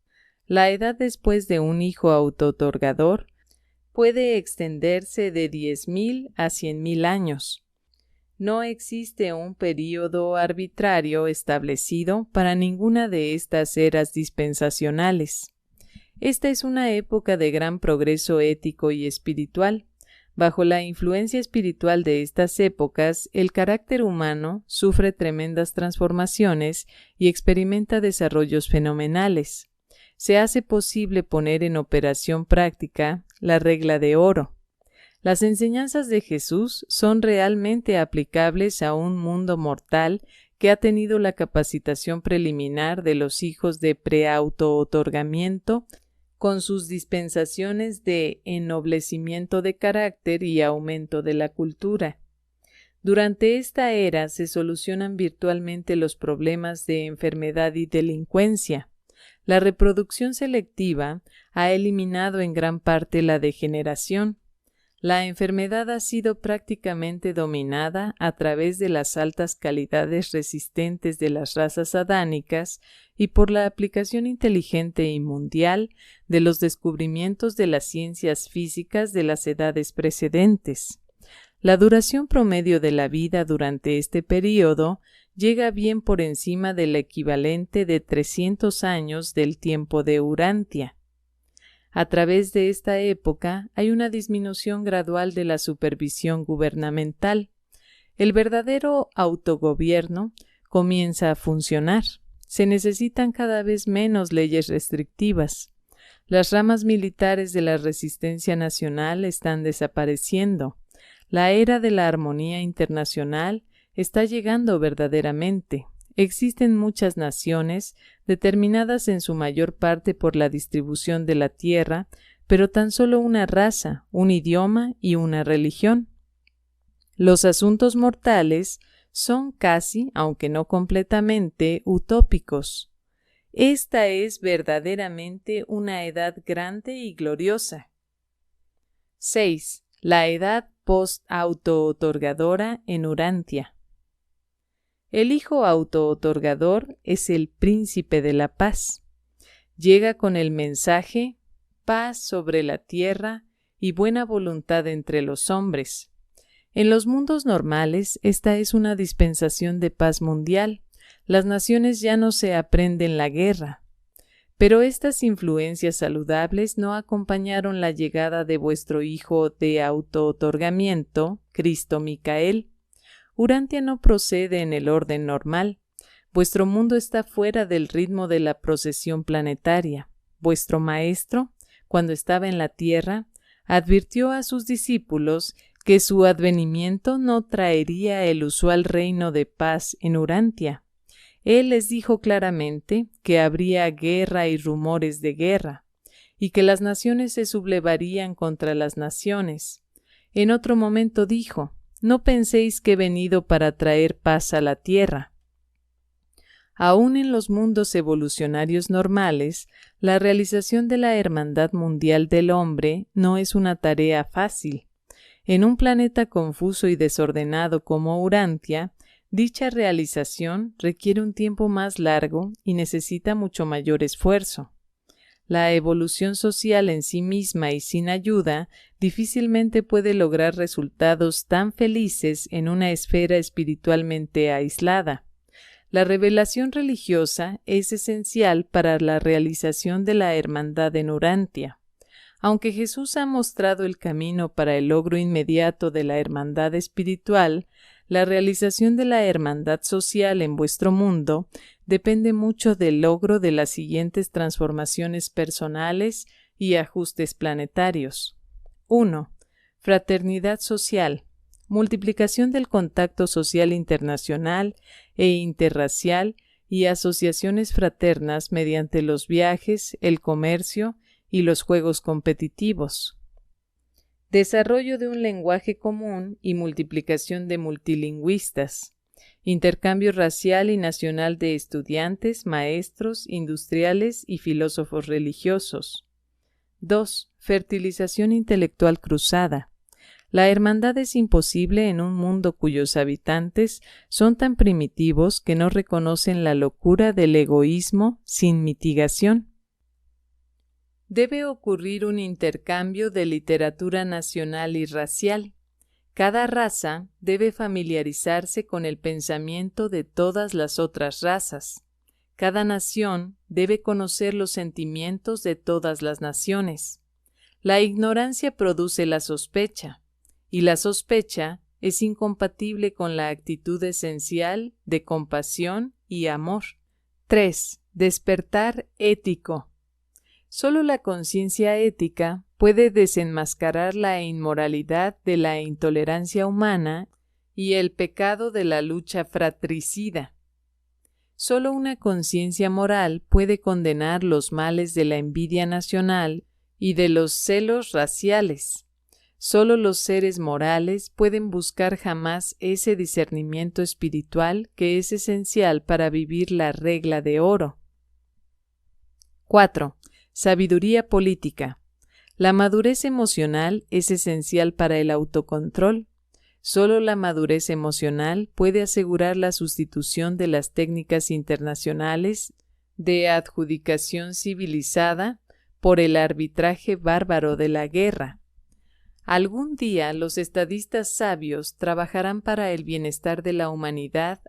La edad después de un hijo autootorgador puede extenderse de 10.000 a 100.000 años. No existe un período arbitrario establecido para ninguna de estas eras dispensacionales. Esta es una época de gran progreso ético y espiritual. Bajo la influencia espiritual de estas épocas, el carácter humano sufre tremendas transformaciones y experimenta desarrollos fenomenales. Se hace posible poner en operación práctica la regla de oro. Las enseñanzas de Jesús son realmente aplicables a un mundo mortal que ha tenido la capacitación preliminar de los hijos de preauto-otorgamiento con sus dispensaciones de ennoblecimiento de carácter y aumento de la cultura. Durante esta era se solucionan virtualmente los problemas de enfermedad y delincuencia. La reproducción selectiva ha eliminado en gran parte la degeneración. La enfermedad ha sido prácticamente dominada a través de las altas calidades resistentes de las razas adánicas y por la aplicación inteligente y mundial de los descubrimientos de las ciencias físicas de las edades precedentes. La duración promedio de la vida durante este período llega bien por encima del equivalente de 300 años del tiempo de Urantia. A través de esta época hay una disminución gradual de la supervisión gubernamental. El verdadero autogobierno comienza a funcionar. Se necesitan cada vez menos leyes restrictivas. Las ramas militares de la resistencia nacional están desapareciendo. La era de la armonía internacional está llegando verdaderamente. Existen muchas naciones, determinadas en su mayor parte por la distribución de la tierra, pero tan solo una raza, un idioma y una religión. Los asuntos mortales son casi, aunque no completamente, utópicos. Esta es verdaderamente una edad grande y gloriosa. 6. La edad post-auto-otorgadora en Urantia. El hijo auto-otorgador es el príncipe de la paz. Llega con el mensaje paz sobre la tierra y buena voluntad entre los hombres. En los mundos normales, esta es una dispensación de paz mundial. Las naciones ya no se aprenden la guerra. Pero estas influencias saludables no acompañaron la llegada de vuestro hijo de auto-otorgamiento, Cristo Micael. Urantia no procede en el orden normal. Vuestro mundo está fuera del ritmo de la procesión planetaria. Vuestro maestro, cuando estaba en la tierra, advirtió a sus discípulos que su advenimiento no traería el usual reino de paz en Urantia. Él les dijo claramente que habría guerra y rumores de guerra, y que las naciones se sublevarían contra las naciones. En otro momento dijo: no penséis que he venido para traer paz a la tierra. Aún en los mundos evolucionarios normales, la realización de la hermandad mundial del hombre no es una tarea fácil. En un planeta confuso y desordenado como Urantia, dicha realización requiere un tiempo más largo y necesita mucho mayor esfuerzo. La evolución social en sí misma y sin ayuda difícilmente puede lograr resultados tan felices en una esfera espiritualmente aislada. La revelación religiosa es esencial para la realización de la hermandad en Urantia. Aunque Jesús ha mostrado el camino para el logro inmediato de la hermandad espiritual, la realización de la hermandad social en vuestro mundo depende mucho del logro de las siguientes transformaciones personales y ajustes planetarios. 1. Fraternidad social. Multiplicación del contacto social internacional e interracial y asociaciones fraternas mediante los viajes, el comercio y los juegos competitivos. Desarrollo de un lenguaje común y multiplicación de multilingüistas. Intercambio racial y nacional de estudiantes, maestros, industriales y filósofos religiosos. 2. Fertilización intelectual cruzada. La hermandad es imposible en un mundo cuyos habitantes son tan primitivos que no reconocen la locura del egoísmo sin mitigación. Debe ocurrir un intercambio de literatura nacional y racial. Cada raza debe familiarizarse con el pensamiento de todas las otras razas. Cada nación debe conocer los sentimientos de todas las naciones. La ignorancia produce la sospecha, y la sospecha es incompatible con la actitud esencial de compasión y amor. 3. Despertar ético. Solo la conciencia ética puede desenmascarar la inmoralidad de la intolerancia humana y el pecado de la lucha fratricida. Solo una conciencia moral puede condenar los males de la envidia nacional y de los celos raciales. Solo los seres morales pueden buscar jamás ese discernimiento espiritual que es esencial para vivir la regla de oro. 4. Sabiduría política. La madurez emocional es esencial para el autocontrol. Solo la madurez emocional puede asegurar la sustitución de las técnicas internacionales de adjudicación civilizada por el arbitraje bárbaro de la guerra. Algún día los estadistas sabios trabajarán para el bienestar de la humanidad,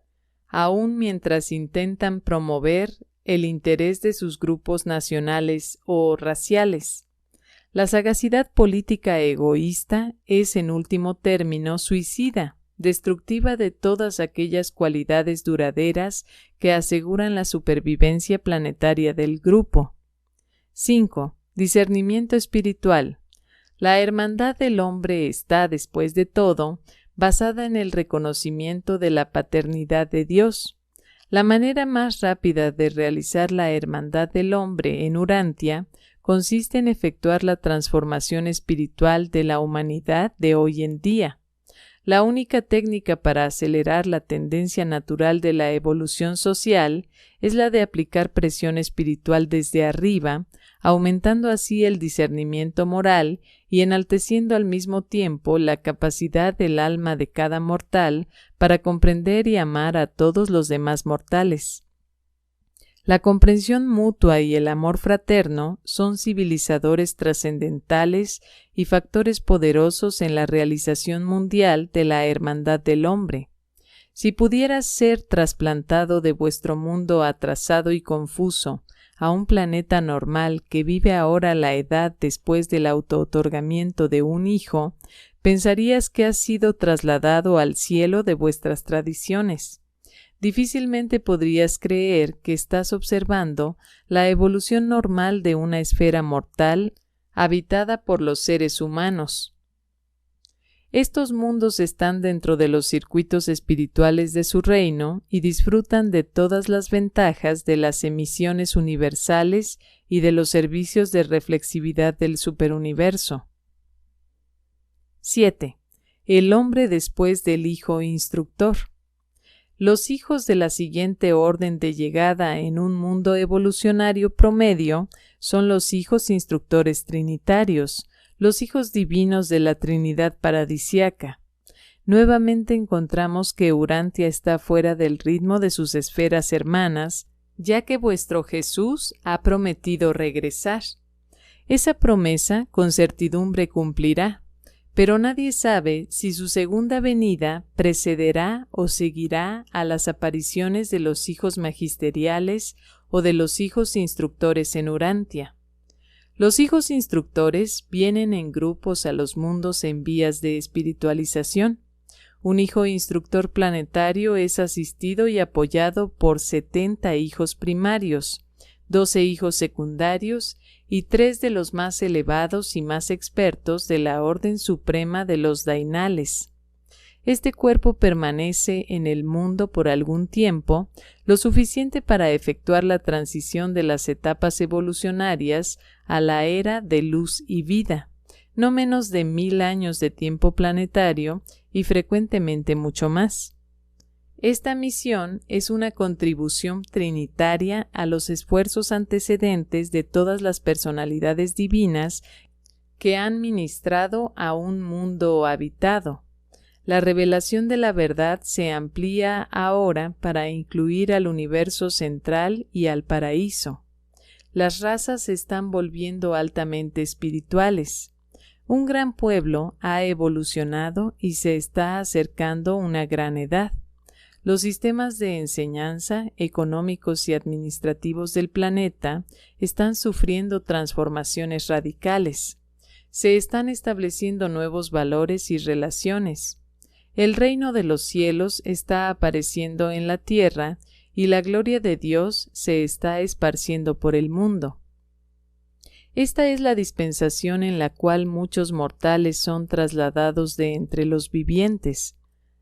aun mientras intentan promover el interés de sus grupos nacionales o raciales. La sagacidad política egoísta es, en último término, suicida, destructiva de todas aquellas cualidades duraderas que aseguran la supervivencia planetaria del grupo. 5. Discernimiento espiritual. La hermandad del hombre está, después de todo, basada en el reconocimiento de la paternidad de Dios. La manera más rápida de realizar la hermandad del hombre en Urantia consiste en efectuar la transformación espiritual de la humanidad de hoy en día. La única técnica para acelerar la tendencia natural de la evolución social es la de aplicar presión espiritual desde arriba, aumentando así el discernimiento moral y enalteciendo al mismo tiempo la capacidad del alma de cada mortal para comprender y amar a todos los demás mortales. La comprensión mutua y el amor fraterno son civilizadores trascendentales y factores poderosos en la realización mundial de la hermandad del hombre. Si pudieras ser trasplantado de vuestro mundo atrasado y confuso a un planeta normal que vive ahora la edad después del autootorgamiento de un hijo, pensarías que has sido trasladado al cielo de vuestras tradiciones. Difícilmente podrías creer que estás observando la evolución normal de una esfera mortal habitada por los seres humanos. Estos mundos están dentro de los circuitos espirituales de su reino y disfrutan de todas las ventajas de las emisiones universales y de los servicios de reflexividad del superuniverso. 7. El hombre después del hijo instructor. Los hijos de la siguiente orden de llegada en un mundo evolucionario promedio son los hijos instructores trinitarios, los hijos divinos de la Trinidad paradisiaca. Nuevamente encontramos que Urantia está fuera del ritmo de sus esferas hermanas, ya que vuestro Jesús ha prometido regresar. Esa promesa con certidumbre cumplirá, pero nadie sabe si su segunda venida precederá o seguirá a las apariciones de los hijos magisteriales o de los hijos instructores en Urantia. Los hijos instructores vienen en grupos a los mundos en vías de espiritualización. Un hijo instructor planetario es asistido y apoyado por 70 hijos primarios, 12 hijos secundarios y 3 de los más elevados y más expertos de la Orden Suprema de los Dainales. Este cuerpo permanece en el mundo por algún tiempo, lo suficiente para efectuar la transición de las etapas evolucionarias a la era de luz y vida, no menos de 1000 años de tiempo planetario y frecuentemente mucho más. Esta misión es una contribución trinitaria a los esfuerzos antecedentes de todas las personalidades divinas que han ministrado a un mundo habitado. La revelación de la verdad se amplía ahora para incluir al universo central y al paraíso. Las razas se están volviendo altamente espirituales. Un gran pueblo ha evolucionado y se está acercando una gran edad. Los sistemas de enseñanza, económicos y administrativos del planeta están sufriendo transformaciones radicales. Se están estableciendo nuevos valores y relaciones. El reino de los cielos está apareciendo en la tierra y la gloria de Dios se está esparciendo por el mundo. Esta es la dispensación en la cual muchos mortales son trasladados de entre los vivientes.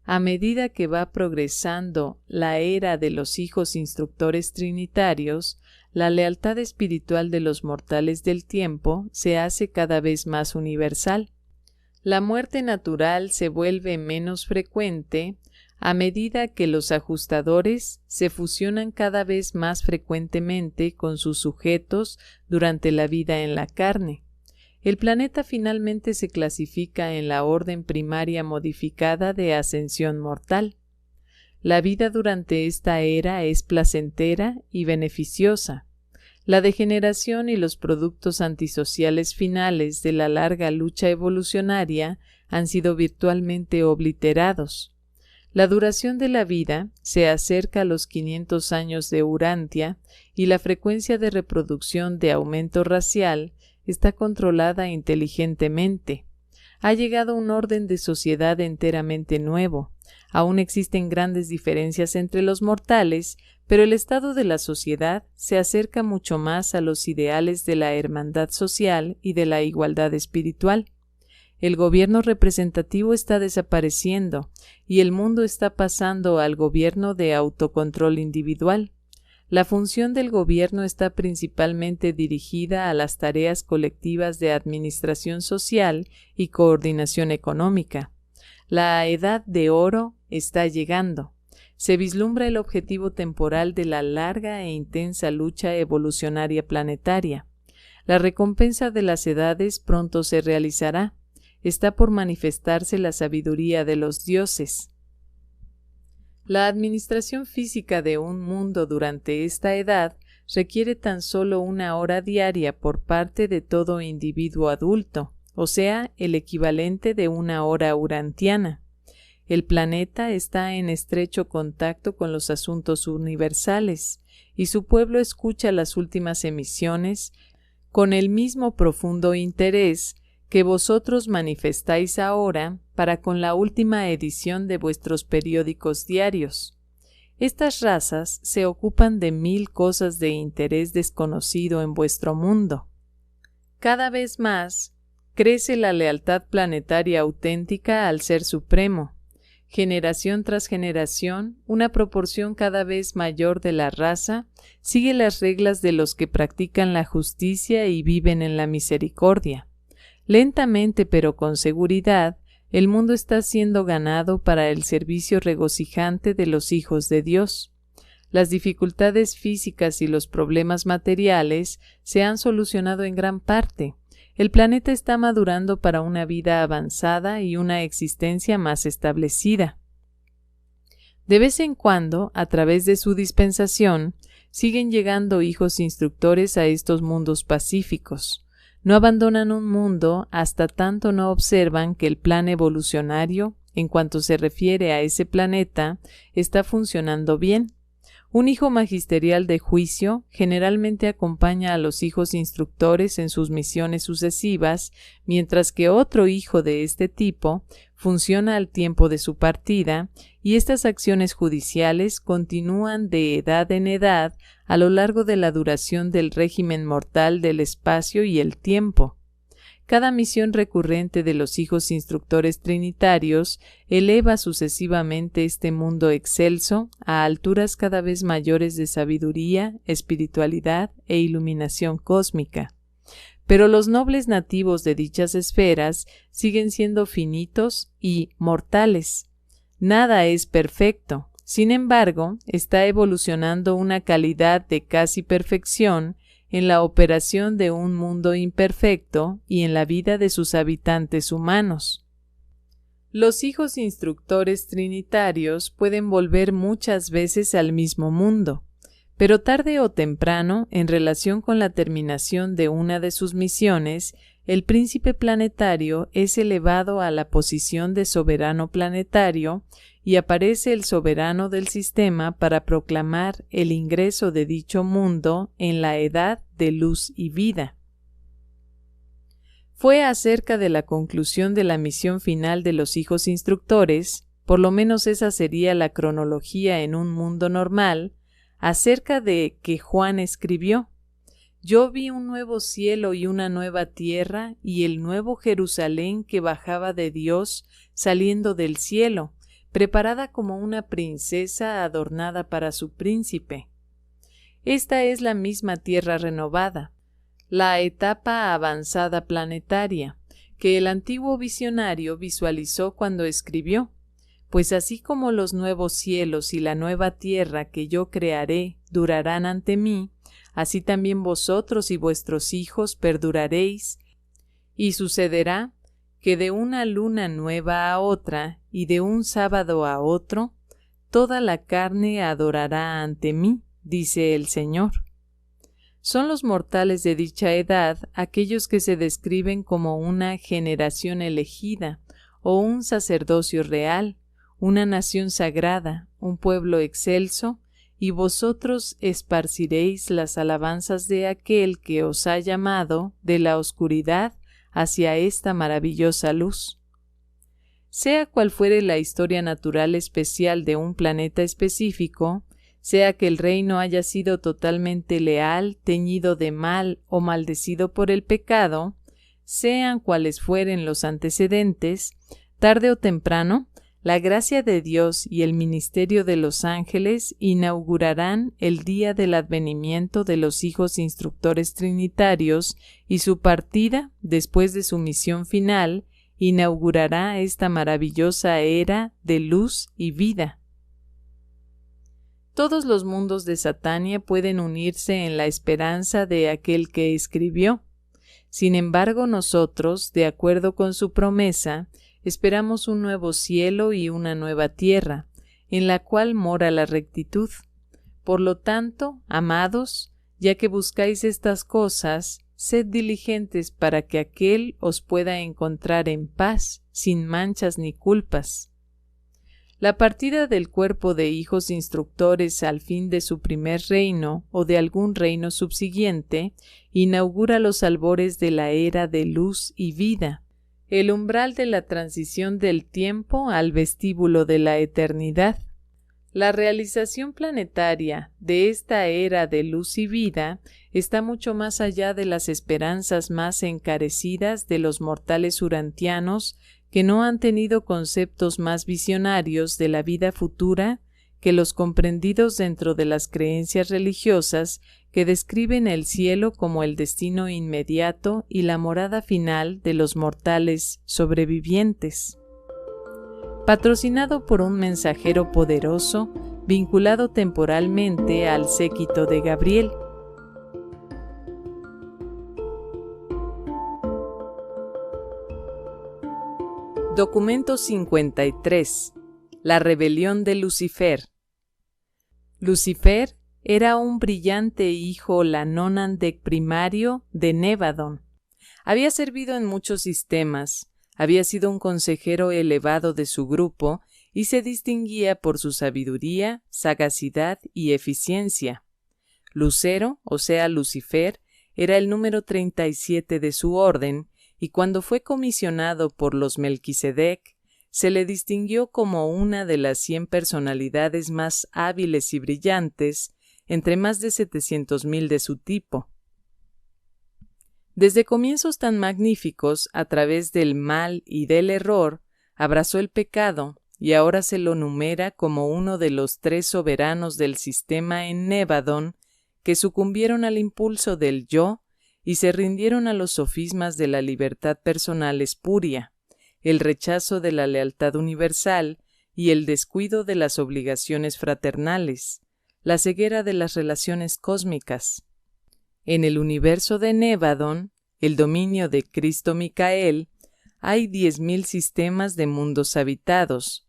A medida que va progresando la era de los hijos instructores trinitarios, la lealtad espiritual de los mortales del tiempo se hace cada vez más universal. La muerte natural se vuelve menos frecuente a medida que los ajustadores se fusionan cada vez más frecuentemente con sus sujetos durante la vida en la carne. El planeta finalmente se clasifica en la orden primaria modificada de ascensión mortal. La vida durante esta era es placentera y beneficiosa. La degeneración y los productos antisociales finales de la larga lucha evolucionaria han sido virtualmente obliterados. La duración de la vida se acerca a los 500 años de Urantia y la frecuencia de reproducción de aumento racial está controlada inteligentemente. Ha llegado un orden de sociedad enteramente nuevo. Aún existen grandes diferencias entre los mortales, pero el estado de la sociedad se acerca mucho más a los ideales de la hermandad social y de la igualdad espiritual. El gobierno representativo está desapareciendo y el mundo está pasando al gobierno de autocontrol individual. La función del gobierno está principalmente dirigida a las tareas colectivas de administración social y coordinación económica. La edad de oro está llegando. Se vislumbra el objetivo temporal de la larga e intensa lucha evolucionaria planetaria. La recompensa de las edades pronto se realizará. Está por manifestarse la sabiduría de los dioses. La administración física de un mundo durante esta edad requiere tan solo 1 hora diaria por parte de todo individuo adulto, o sea, el equivalente de 1 hora urantiana. El planeta está en estrecho contacto con los asuntos universales, y su pueblo escucha las últimas emisiones con el mismo profundo interés que vosotros manifestáis ahora para con la última edición de vuestros periódicos diarios. Estas razas se ocupan de 1000 cosas de interés desconocido en vuestro mundo. Cada vez más crece la lealtad planetaria auténtica al Ser Supremo. Generación tras generación, una proporción cada vez mayor de la raza sigue las reglas de los que practican la justicia y viven en la misericordia. Lentamente pero con seguridad, el mundo está siendo ganado para el servicio regocijante de los hijos de Dios. Las dificultades físicas y los problemas materiales se han solucionado en gran parte. El planeta está madurando para una vida avanzada y una existencia más establecida. De vez en cuando, a través de su dispensación, siguen llegando hijos instructores a estos mundos pacíficos. No abandonan un mundo hasta tanto no observan que el plan evolucionario, en cuanto se refiere a ese planeta, está funcionando bien. Un hijo magisterial de juicio generalmente acompaña a los hijos instructores en sus misiones sucesivas, mientras que otro hijo de este tipo funciona al tiempo de su partida, y estas acciones judiciales continúan de edad en edad a lo largo de la duración del régimen mortal del espacio y el tiempo. Cada misión recurrente de los hijos instructores trinitarios eleva sucesivamente este mundo excelso a alturas cada vez mayores de sabiduría, espiritualidad e iluminación cósmica. Pero los nobles nativos de dichas esferas siguen siendo finitos y mortales. Nada es perfecto. Sin embargo, está evolucionando una calidad de casi perfección en la operación de un mundo imperfecto y en la vida de sus habitantes humanos. Los hijos instructores trinitarios pueden volver muchas veces al mismo mundo, pero tarde o temprano, en relación con la terminación de una de sus misiones, el príncipe planetario es elevado a la posición de soberano planetario y aparece el soberano del sistema para proclamar el ingreso de dicho mundo en la edad de luz y vida. Fue acerca de la conclusión de la misión final de los hijos instructores, por lo menos esa sería la cronología en un mundo normal, acerca de que Juan escribió: «Yo vi un nuevo cielo y una nueva tierra y el nuevo Jerusalén que bajaba de Dios saliendo del cielo, preparada como una princesa adornada para su príncipe». Esta es la misma tierra renovada, la etapa avanzada planetaria, que el antiguo visionario visualizó cuando escribió: «Pues así como los nuevos cielos y la nueva tierra que yo crearé durarán ante mí, así también vosotros y vuestros hijos perduraréis, y sucederá que de una luna nueva a otra y de un sábado a otro, toda la carne adorará ante mí, dice el Señor». Son los mortales de dicha edad aquellos que se describen como una generación elegida o un sacerdocio real, una nación sagrada, un pueblo excelso, y vosotros esparciréis las alabanzas de aquel que os ha llamado de la oscuridad hacia esta maravillosa luz. Sea cual fuere la historia natural especial de un planeta específico, sea que el reino haya sido totalmente leal, teñido de mal o maldecido por el pecado, sean cuales fueren los antecedentes, tarde o temprano, la gracia de Dios y el ministerio de los ángeles inaugurarán el día del advenimiento de los hijos instructores trinitarios, y su partida, después de su misión final, inaugurará esta maravillosa era de luz y vida. Todos los mundos de Satania pueden unirse en la esperanza de aquel que escribió. Sin embargo, nosotros, de acuerdo con su promesa, esperamos un nuevo cielo y una nueva tierra, en la cual mora la rectitud. Por lo tanto, amados, ya que buscáis estas cosas, sed diligentes para que aquel os pueda encontrar en paz, sin manchas ni culpas. La partida del cuerpo de hijos instructores al fin de su primer reino o de algún reino subsiguiente inaugura los albores de la era de luz y vida, el umbral de la transición del tiempo al vestíbulo de la eternidad. La realización planetaria de esta era de luz y vida está mucho más allá de las esperanzas más encarecidas de los mortales urantianos, que no han tenido conceptos más visionarios de la vida futura que los comprendidos dentro de las creencias religiosas que describen el cielo como el destino inmediato y la morada final de los mortales sobrevivientes. Patrocinado por un mensajero poderoso, vinculado temporalmente al séquito de Gabriel. Documento 53. La rebelión de Lucifer. Lucifer era un brillante hijo Lanonandek primario de Nevadon. Había servido en muchos sistemas, había sido un consejero elevado de su grupo y se distinguía por su sabiduría, sagacidad y eficiencia. Lucero, o sea Lucifer, era el número 37 de su orden, y cuando fue comisionado por los Melquisedec, se le distinguió como una de las 100 personalidades más hábiles y brillantes entre más de 700,000 de su tipo. Desde comienzos tan magníficos, a través del mal y del error, abrazó el pecado y ahora se lo numera como uno de los 3 soberanos del sistema en Nevadon que sucumbieron al impulso del yo y se rindieron a los sofismas de la libertad personal espuria, el rechazo de la lealtad universal y el descuido de las obligaciones fraternales, la ceguera de las relaciones cósmicas. En el universo de Nevadon, el dominio de Cristo Micael, hay 10,000 sistemas de mundos habitados.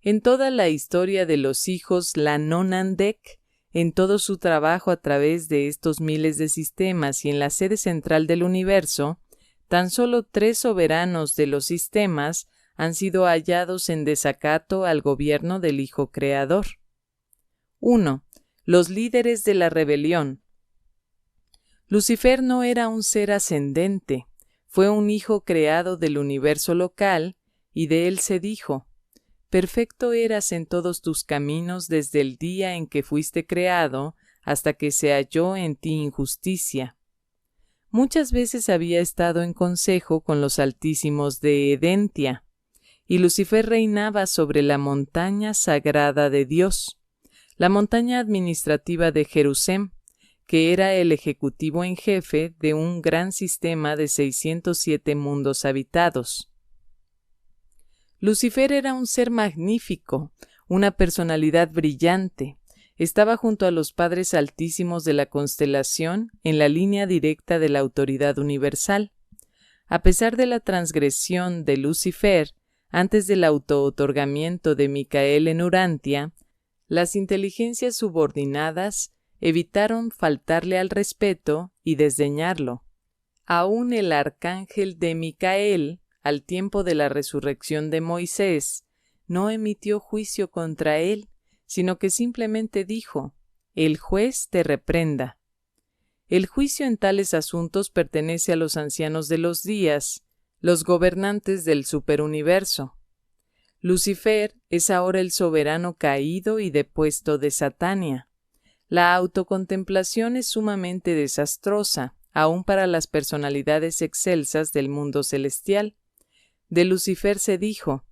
En toda la historia de los hijos Lanonandek, en todo su trabajo a través de estos miles de sistemas y en la sede central del universo, tan solo 3 soberanos de los sistemas han sido hallados en desacato al gobierno del Hijo Creador. 1. Los líderes de la rebelión. Lucifer no era un ser ascendente, fue un hijo creado del universo local, y de él se dijo: perfecto eras en todos tus caminos desde el día en que fuiste creado hasta que se halló en ti injusticia. Muchas veces había estado en consejo con los altísimos de Edentia, y Lucifer reinaba sobre la montaña sagrada de Dios, la montaña administrativa de Jerusalén, que era el ejecutivo en jefe de un gran sistema de 607 mundos habitados. Lucifer era un ser magnífico, una personalidad brillante. Estaba junto a los padres altísimos de la constelación en la línea directa de la autoridad universal. A pesar de la transgresión de Lucifer, antes del auto-otorgamiento de Micael en Urantia, las inteligencias subordinadas evitaron faltarle al respeto y desdeñarlo. Aún el arcángel de Micael, al tiempo de la resurrección de Moisés, no emitió juicio contra él, sino que simplemente dijo: el juez te reprenda. El juicio en tales asuntos pertenece a los ancianos de los días, los gobernantes del superuniverso. Lucifer es ahora el soberano caído y depuesto de Satania. La autocontemplación es sumamente desastrosa, aun para las personalidades excelsas del mundo celestial. De Lucifer se dijo: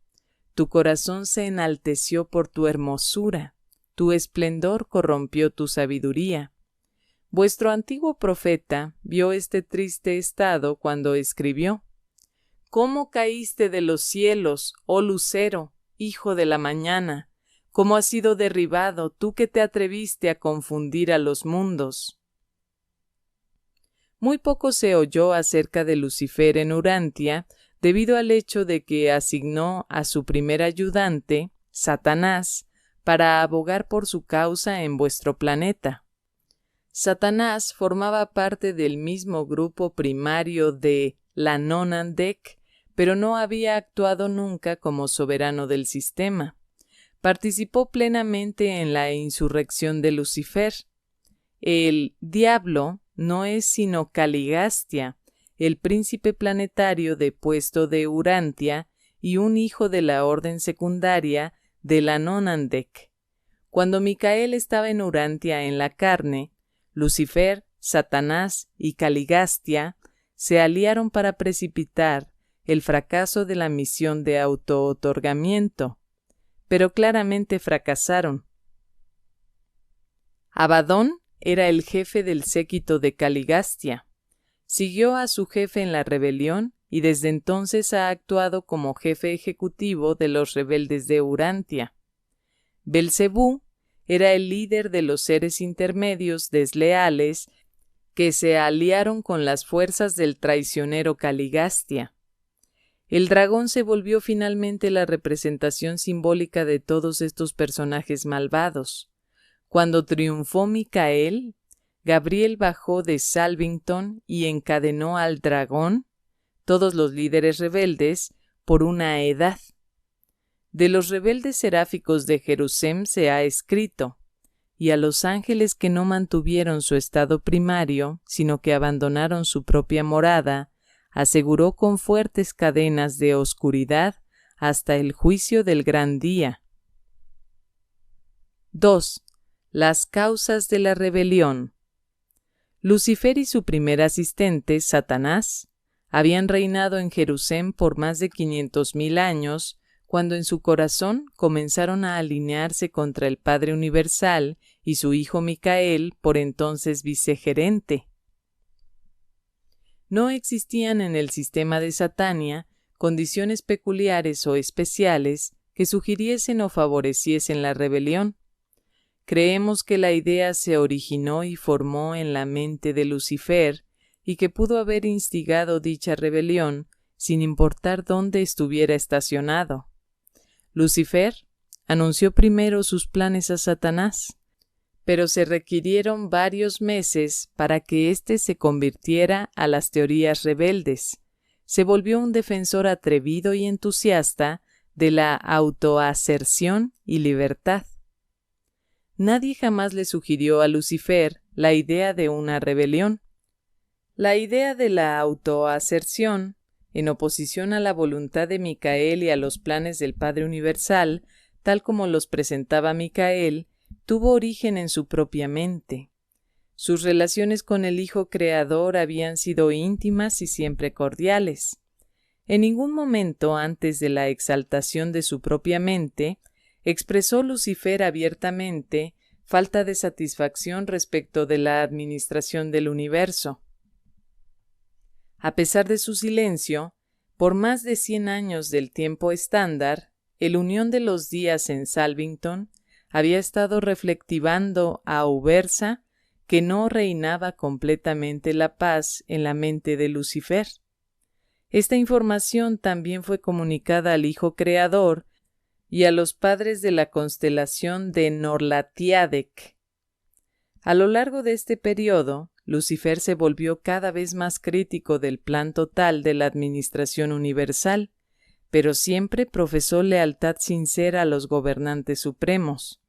tu corazón se enalteció por tu hermosura, tu esplendor corrompió tu sabiduría. Vuestro antiguo profeta vio este triste estado cuando escribió: ¿cómo caíste de los cielos, oh lucero, hijo de la mañana? ¿Cómo has sido derribado, tú que te atreviste a confundir a los mundos? Muy poco se oyó acerca de Lucifer en Urantia, debido al hecho de que asignó a su primer ayudante, Satanás, para abogar por su causa en vuestro planeta. Satanás formaba parte del mismo grupo primario de la Nonandek, pero no había actuado nunca como soberano del sistema. Participó plenamente en la insurrección de Lucifer. El diablo no es sino Caligastia, el príncipe planetario depuesto de Urantia y un hijo de la orden secundaria de la Nonandek. Cuando Micael estaba en Urantia en la carne, Lucifer, Satanás y Caligastia se aliaron para precipitar el fracaso de la misión de auto-otorgamiento, pero claramente fracasaron. Abadón era el jefe del séquito de Caligastia. Siguió a su jefe en la rebelión y desde entonces ha actuado como jefe ejecutivo de los rebeldes de Urantia. Belcebú era el líder de los seres intermedios desleales que se aliaron con las fuerzas del traicionero Caligastia. El dragón se volvió finalmente la representación simbólica de todos estos personajes malvados. Cuando triunfó Micael, Gabriel bajó de Salvington y encadenó al dragón, todos los líderes rebeldes, por una edad. De los rebeldes seráficos de Jerusalén se ha escrito: y a los ángeles que no mantuvieron su estado primario, sino que abandonaron su propia morada, aseguró con fuertes cadenas de oscuridad hasta el juicio del gran día. 2. Las causas de la rebelión. Lucifer y su primer asistente, Satanás, habían reinado en Jerusalén por más de 500,000 años, cuando en su corazón comenzaron a alinearse contra el Padre Universal y su hijo Micael, por entonces vicegerente. No existían en el sistema de Satania condiciones peculiares o especiales que sugiriesen o favoreciesen la rebelión. Creemos que la idea se originó y formó en la mente de Lucifer y que pudo haber instigado dicha rebelión sin importar dónde estuviera estacionado. Lucifer anunció primero sus planes a Satanás, pero se requirieron varios meses para que éste se convirtiera a las teorías rebeldes. Se volvió un defensor atrevido y entusiasta de la autoaserción y libertad. Nadie jamás le sugirió a Lucifer la idea de una rebelión. La idea de la autoaserción, en oposición a la voluntad de Micael y a los planes del Padre Universal, tal como los presentaba Micael, tuvo origen en su propia mente. Sus relaciones con el Hijo Creador habían sido íntimas y siempre cordiales. En ningún momento antes de la exaltación de su propia mente, expresó Lucifer abiertamente falta de satisfacción respecto de la administración del universo. A pesar de su silencio, por más de 100 años del tiempo estándar, el unión de los días en Salvington había estado reflectivando a Ubersa que no reinaba completamente la paz en la mente de Lucifer. Esta información también fue comunicada al Hijo Creador y a los padres de la constelación de Norlatiadec. A lo largo de este periodo, Lucifer se volvió cada vez más crítico del plan total de la administración universal, pero siempre profesó lealtad sincera a los gobernantes supremos.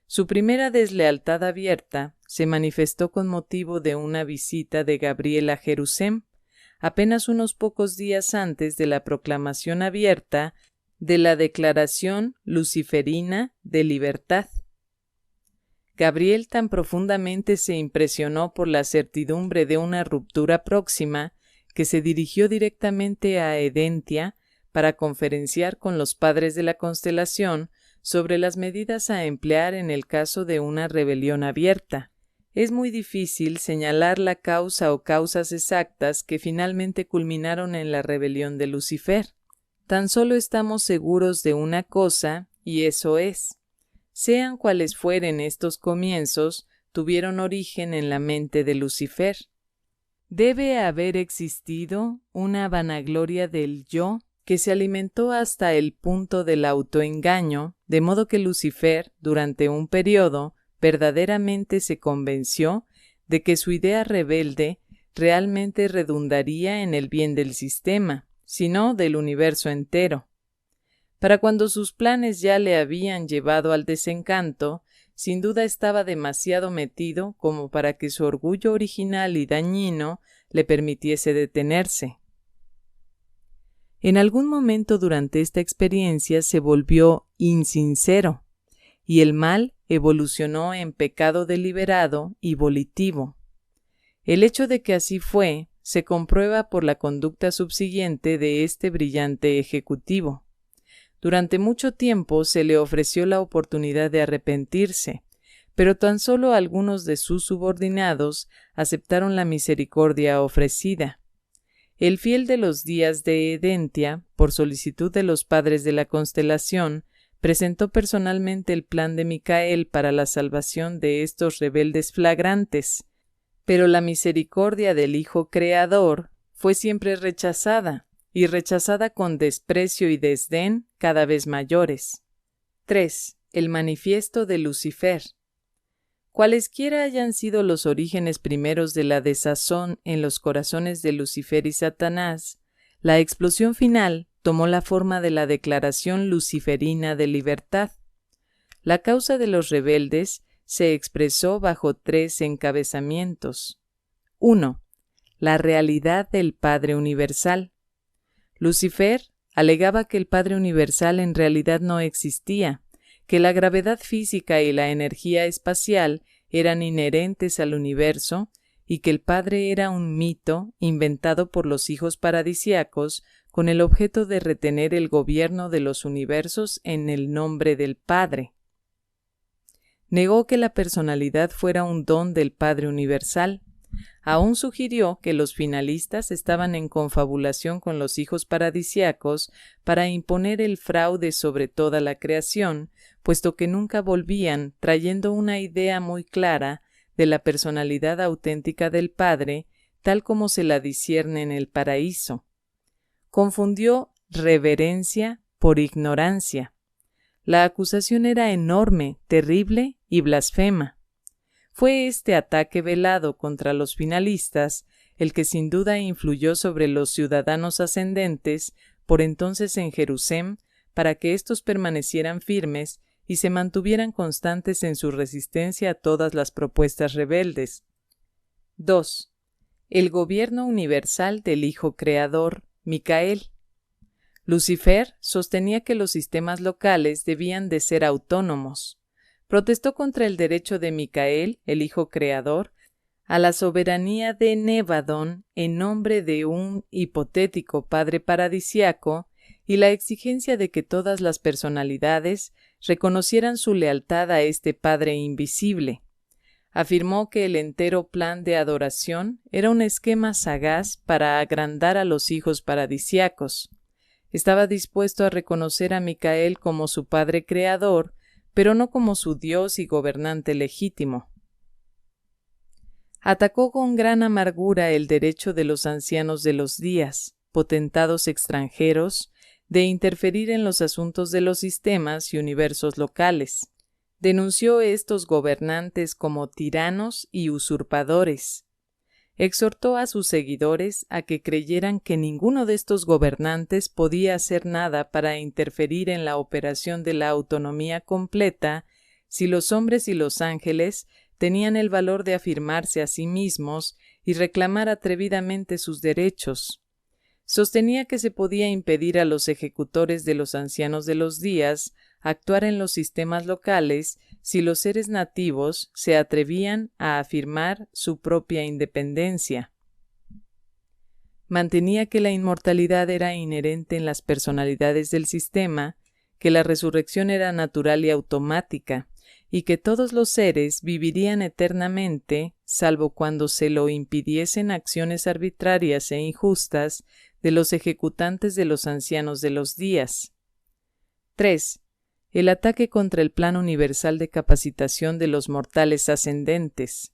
Su primera deslealtad abierta se manifestó con motivo de una visita de Gabriel a Jerusalén, apenas unos pocos días antes de la proclamación abierta de la Declaración Luciferina de Libertad. Gabriel tan profundamente se impresionó por la certidumbre de una ruptura próxima que se dirigió directamente a Edentia para conferenciar con los padres de la constelación sobre las medidas a emplear en el caso de una rebelión abierta. Es muy difícil señalar la causa o causas exactas que finalmente culminaron en la rebelión de Lucifer. Tan solo estamos seguros de una cosa, y eso es: sean cuales fueren estos comienzos, tuvieron origen en la mente de Lucifer. Debe haber existido una vanagloria del yo que se alimentó hasta el punto del autoengaño, de modo que Lucifer, durante un periodo, verdaderamente se convenció de que su idea rebelde realmente redundaría en el bien del sistema, sino del universo entero. Para cuando sus planes ya le habían llevado al desencanto, sin duda estaba demasiado metido como para que su orgullo original y dañino le permitiese detenerse. En algún momento durante esta experiencia se volvió insincero, y el mal evolucionó en pecado deliberado y volitivo. El hecho de que así fue se comprueba por la conducta subsiguiente de este brillante ejecutivo. Durante mucho tiempo se le ofreció la oportunidad de arrepentirse, pero tan solo algunos de sus subordinados aceptaron la misericordia ofrecida. El fiel de los días de Edentia, por solicitud de los padres de la constelación, presentó personalmente el plan de Micael para la salvación de estos rebeldes flagrantes, pero la misericordia del Hijo Creador fue siempre rechazada, y rechazada con desprecio y desdén cada vez mayores. 3. El manifiesto de Lucifer. Cualesquiera hayan sido los orígenes primeros de la desazón en los corazones de Lucifer y Satanás, la explosión final tomó la forma de la Declaración Luciferina de Libertad. La causa de los rebeldes se expresó bajo 3 encabezamientos. 1. La realidad del Padre Universal. Lucifer alegaba que el Padre Universal en realidad no existía, que la gravedad física y la energía espacial eran inherentes al universo y que el Padre era un mito inventado por los hijos paradisiacos con el objeto de retener el gobierno de los universos en el nombre del Padre. Negó que la personalidad fuera un don del Padre Universal. Aún sugirió que los finalistas estaban en confabulación con los hijos paradisiacos para imponer el fraude sobre toda la creación, puesto que nunca volvían trayendo una idea muy clara de la personalidad auténtica del Padre, tal como se la discierne en el paraíso. Confundió reverencia por ignorancia. La acusación era enorme, terrible y blasfema. Fue este ataque velado contra los finalistas el que sin duda influyó sobre los ciudadanos ascendentes por entonces en Jerusalén para que éstos permanecieran firmes y se mantuvieran constantes en su resistencia a todas las propuestas rebeldes. 2. El gobierno universal del Hijo Creador, Micael. Lucifer sostenía que los sistemas locales debían de ser autónomos. Protestó contra el derecho de Micael, el Hijo Creador, a la soberanía de Nevadón en nombre de un hipotético Padre paradisiaco y la exigencia de que todas las personalidades reconocieran su lealtad a este Padre invisible. Afirmó que el entero plan de adoración era un esquema sagaz para agrandar a los hijos paradisiacos. Estaba dispuesto a reconocer a Micael como su Padre Creador, pero no como su Dios y gobernante legítimo. Atacó con gran amargura el derecho de los ancianos de los días, potentados extranjeros, de interferir en los asuntos de los sistemas y universos locales. Denunció estos gobernantes como tiranos y usurpadores. Exhortó a sus seguidores a que creyeran que ninguno de estos gobernantes podía hacer nada para interferir en la operación de la autonomía completa si los hombres y los ángeles tenían el valor de afirmarse a sí mismos y reclamar atrevidamente sus derechos. Sostenía que se podía impedir a los ejecutores de los ancianos de los días actuar en los sistemas locales si los seres nativos se atrevían a afirmar su propia independencia. Mantenía que la inmortalidad era inherente en las personalidades del sistema, que la resurrección era natural y automática, y que todos los seres vivirían eternamente, salvo cuando se lo impidiesen acciones arbitrarias e injustas de los ejecutantes de los ancianos de los días. 3. El ataque contra el plan universal de capacitación de los mortales ascendentes.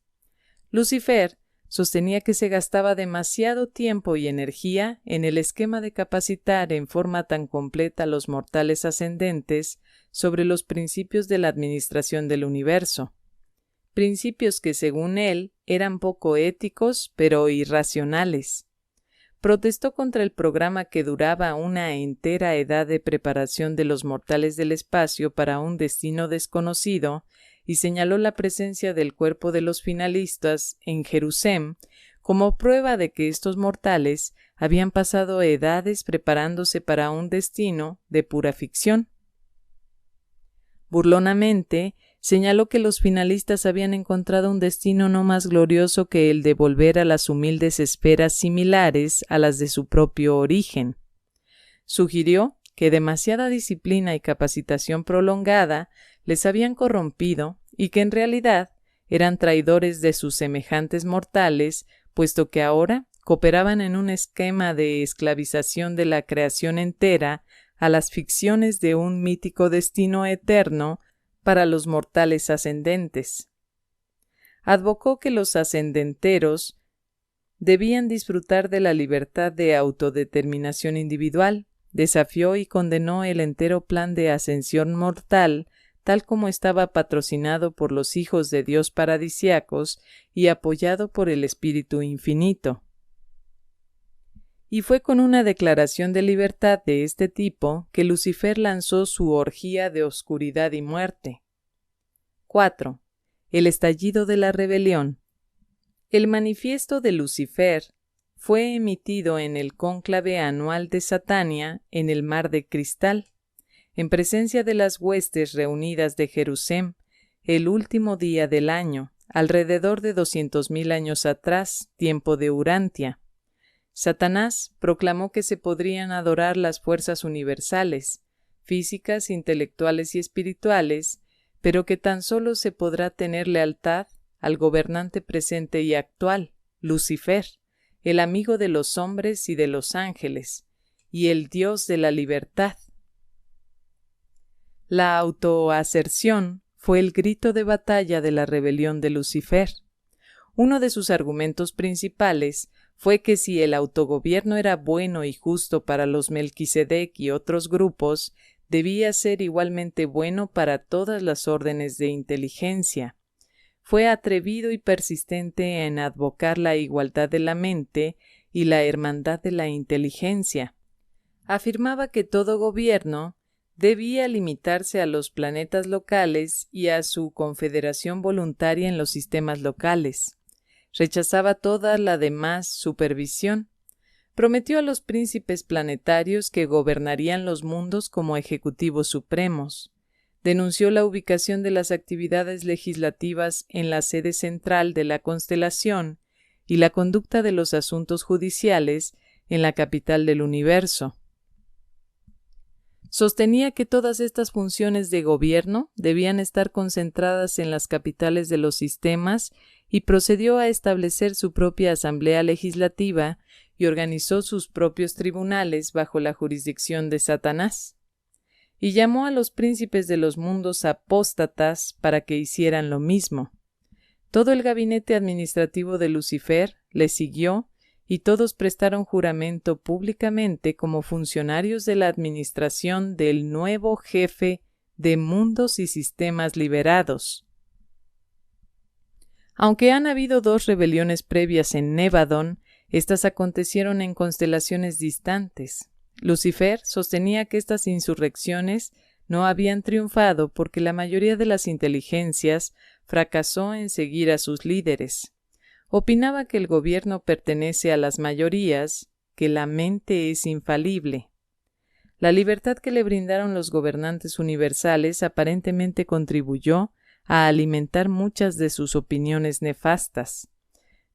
Lucifer sostenía que se gastaba demasiado tiempo y energía en el esquema de capacitar en forma tan completa a los mortales ascendentes sobre los principios de la administración del universo, principios que según él eran poco éticos pero irracionales. Protestó contra el programa que duraba una entera edad de preparación de los mortales del espacio para un destino desconocido y señaló la presencia del cuerpo de los finalistas en Jerusalén como prueba de que estos mortales habían pasado edades preparándose para un destino de pura ficción. Burlonamente, señaló que los finalistas habían encontrado un destino no más glorioso que el de volver a las humildes esferas similares a las de su propio origen. Sugirió que demasiada disciplina y capacitación prolongada les habían corrompido y que en realidad eran traidores de sus semejantes mortales, puesto que ahora cooperaban en un esquema de esclavización de la creación entera a las ficciones de un mítico destino eterno para los mortales ascendentes. Advocó que los ascendenteros debían disfrutar de la libertad de autodeterminación individual, desafió y condenó el entero plan de ascensión mortal, tal como estaba patrocinado por los hijos de Dios paradisíacos y apoyado por el Espíritu Infinito. Y fue con una declaración de libertad de este tipo que Lucifer lanzó su orgía de oscuridad y muerte. 4. El estallido de la rebelión. El manifiesto de Lucifer fue emitido en el cónclave anual de Satania en el Mar de Cristal, en presencia de las huestes reunidas de Jerusalén, el último día del año, alrededor de 200.000 años atrás, tiempo de Urantia. Satanás proclamó que se podrían adorar las fuerzas universales, físicas, intelectuales y espirituales, pero que tan solo se podrá tener lealtad al gobernante presente y actual, Lucifer, el amigo de los hombres y de los ángeles, y el Dios de la libertad. La autoaserción fue el grito de batalla de la rebelión de Lucifer. Uno de sus argumentos principales fue que si el autogobierno era bueno y justo para los Melquisedec y otros grupos, debía ser igualmente bueno para todas las órdenes de inteligencia. Fue atrevido y persistente en advocar la igualdad de la mente y la hermandad de la inteligencia. Afirmaba que todo gobierno debía limitarse a los planetas locales y a su confederación voluntaria en los sistemas locales. Rechazaba toda la demás supervisión. Prometió a los príncipes planetarios que gobernarían los mundos como ejecutivos supremos. Denunció la ubicación de las actividades legislativas en la sede central de la constelación y la conducta de los asuntos judiciales en la capital del universo. Sostenía que todas estas funciones de gobierno debían estar concentradas en las capitales de los sistemas y procedió a establecer su propia asamblea legislativa y organizó sus propios tribunales bajo la jurisdicción de Satanás. Y llamó a los príncipes de los mundos apóstatas para que hicieran lo mismo. Todo el gabinete administrativo de Lucifer le siguió y todos prestaron juramento públicamente como funcionarios de la administración del nuevo jefe de mundos y sistemas liberados. Aunque han habido 2 rebeliones previas en Nevadón, estas acontecieron en constelaciones distantes. Lucifer sostenía que estas insurrecciones no habían triunfado porque la mayoría de las inteligencias fracasó en seguir a sus líderes. Opinaba que el gobierno pertenece a las mayorías que la mente es infalible. La libertad que le brindaron los gobernantes universales aparentemente contribuyó a alimentar muchas de sus opiniones nefastas.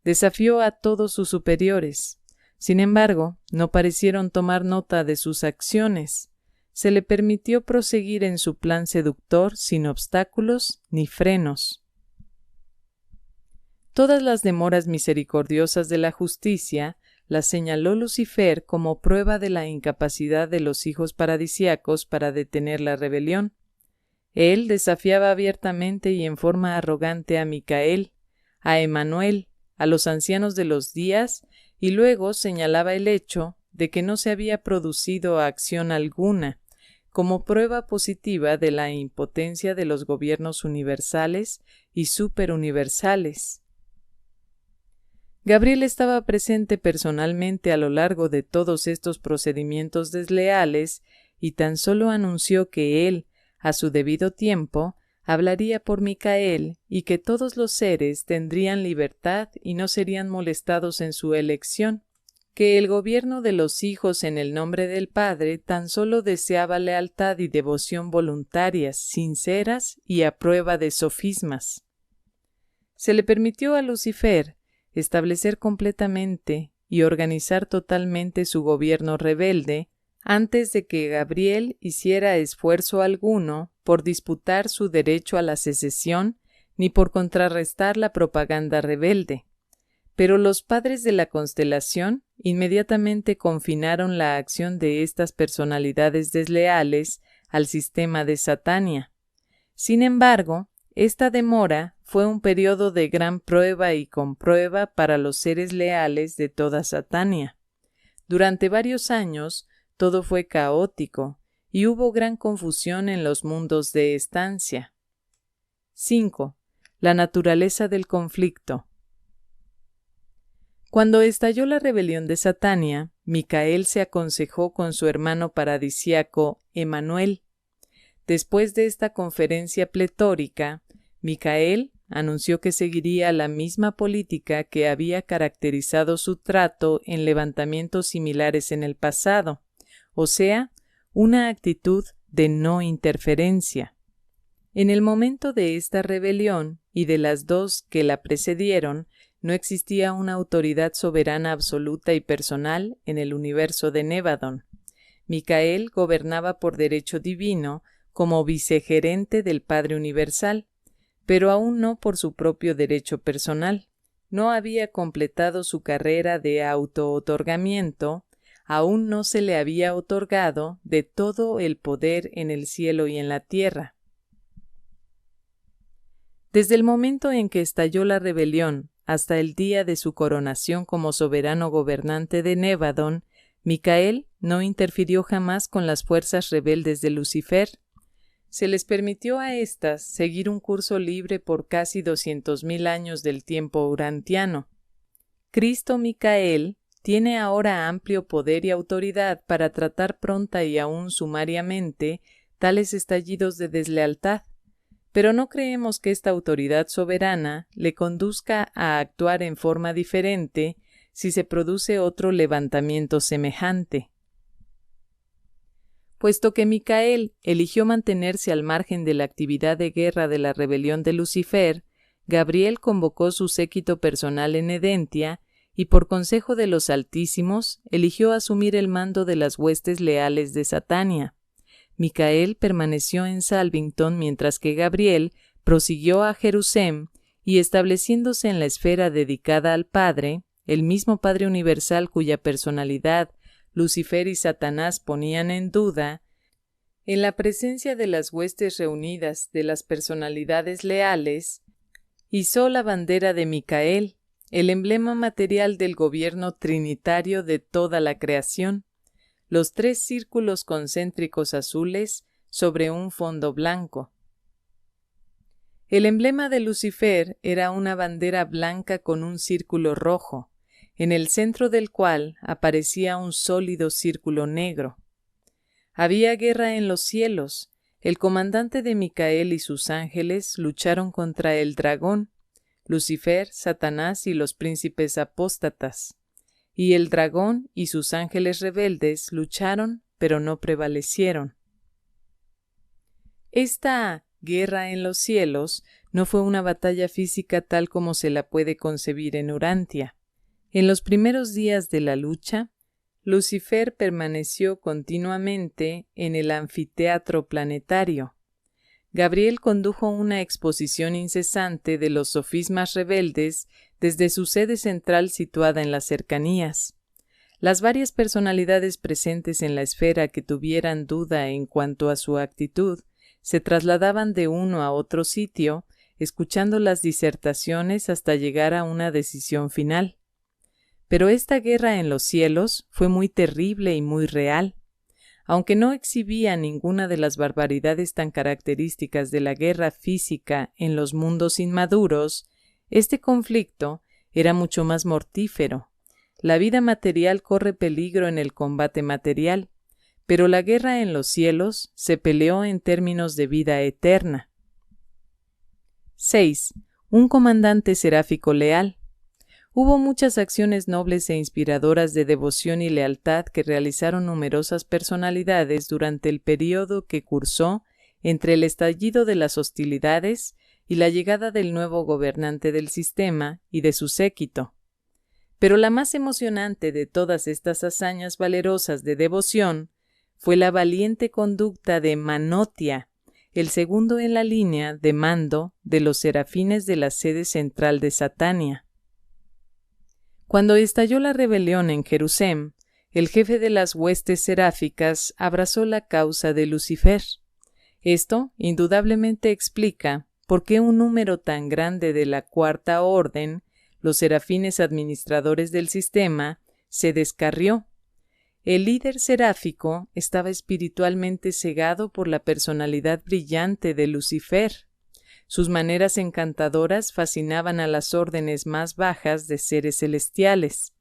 Desafió a todos sus superiores. Sin embargo, no parecieron tomar nota de sus acciones. Se le permitió proseguir en su plan seductor sin obstáculos ni frenos. Todas las demoras misericordiosas de la justicia las señaló Lucifer como prueba de la incapacidad de los hijos paradisíacos para detener la rebelión. Él desafiaba abiertamente y en forma arrogante a Micael, a Emanuel, a los ancianos de los días, y luego señalaba el hecho de que no se había producido acción alguna, como prueba positiva de la impotencia de los gobiernos universales y superuniversales. Gabriel estaba presente personalmente a lo largo de todos estos procedimientos desleales y tan solo anunció que él, a su debido tiempo, hablaría por Micael y que todos los seres tendrían libertad y no serían molestados en su elección, que el gobierno de los hijos en el nombre del Padre tan solo deseaba lealtad y devoción voluntarias, sinceras y a prueba de sofismas. Se le permitió a Lucifer establecer completamente y organizar totalmente su gobierno rebelde antes de que Gabriel hiciera esfuerzo alguno por disputar su derecho a la secesión ni por contrarrestar la propaganda rebelde. Pero los padres de la constelación inmediatamente confinaron la acción de estas personalidades desleales al sistema de Satania. Sin embargo, esta demora fue un periodo de gran prueba y comprueba para los seres leales de toda Satania. Durante varios años, todo fue caótico y hubo gran confusión en los mundos de estancia. 5. La naturaleza del conflicto. Cuando estalló la rebelión de Satania, Micael se aconsejó con su hermano paradisíaco Emanuel. Después de esta conferencia pletórica, Micael anunció que seguiría la misma política que había caracterizado su trato en levantamientos similares en el pasado, o sea, una actitud de no interferencia. En el momento de esta rebelión y de las dos que la precedieron, no existía una autoridad soberana absoluta y personal en el universo de Nevadon. Micael gobernaba por derecho divino como vicegerente del Padre Universal, pero aún no por su propio derecho personal. No había completado su carrera de auto-otorgamiento, aún no se le había otorgado de todo el poder en el cielo y en la tierra. Desde el momento en que estalló la rebelión hasta el día de su coronación como soberano gobernante de Nevadon, Micael no interfirió jamás con las fuerzas rebeldes de Lucifer. Se les permitió a éstas seguir un curso libre por casi 200.000 años del tiempo urantiano. Cristo Micael tiene ahora amplio poder y autoridad para tratar pronta y aún sumariamente tales estallidos de deslealtad, pero no creemos que esta autoridad soberana le conduzca a actuar en forma diferente si se produce otro levantamiento semejante. Puesto que Micael eligió mantenerse al margen de la actividad de guerra de la rebelión de Lucifer, Gabriel convocó su séquito personal en Edentia y por consejo de los Altísimos eligió asumir el mando de las huestes leales de Satania. Micael permaneció en Salvington mientras que Gabriel prosiguió a Jerusalén y estableciéndose en la esfera dedicada al Padre, el mismo Padre Universal cuya personalidad Lucifer y Satanás ponían en duda, en la presencia de las huestes reunidas de las personalidades leales, izó la bandera de Micael, el emblema material del gobierno trinitario de toda la creación, los 3 círculos concéntricos azules sobre un fondo blanco. El emblema de Lucifer era una bandera blanca con un círculo rojo, en el centro del cual aparecía un sólido círculo negro. Había guerra en los cielos. El comandante de Micael y sus ángeles lucharon contra el dragón, Lucifer, Satanás y los príncipes apóstatas. y el dragón y sus ángeles rebeldes lucharon, pero no prevalecieron. Esta guerra en los cielos no fue una batalla física tal como se la puede concebir en Urantia. En los primeros días de la lucha, Lucifer permaneció continuamente en el anfiteatro planetario. Gabriel condujo una exposición incesante de los sofismas rebeldes desde su sede central situada en las cercanías. Las varias personalidades presentes en la esfera que tuvieran duda en cuanto a su actitud se trasladaban de uno a otro sitio, escuchando las disertaciones hasta llegar a una decisión final. Pero esta guerra en los cielos fue muy terrible y muy real. Aunque no exhibía ninguna de las barbaridades tan características de la guerra física en los mundos inmaduros, este conflicto era mucho más mortífero. La vida material corre peligro en el combate material, pero la guerra en los cielos se peleó en términos de vida eterna. 6. Un comandante seráfico leal. Hubo muchas acciones nobles e inspiradoras de devoción y lealtad que realizaron numerosas personalidades durante el período que cursó entre el estallido de las hostilidades y la llegada del nuevo gobernante del sistema y de su séquito. Pero la más emocionante de todas estas hazañas valerosas de devoción fue la valiente conducta de Manotia, el segundo en la línea de mando de los serafines de la sede central de Satania. Cuando estalló la rebelión en Jerusalén, el jefe de las huestes seráficas abrazó la causa de Lucifer. Esto indudablemente explica por qué un número tan grande de la Cuarta Orden, los serafines administradores del sistema, se descarrió. El líder seráfico estaba espiritualmente cegado por la personalidad brillante de Lucifer. Sus maneras encantadoras fascinaban a las órdenes más bajas de seres celestiales.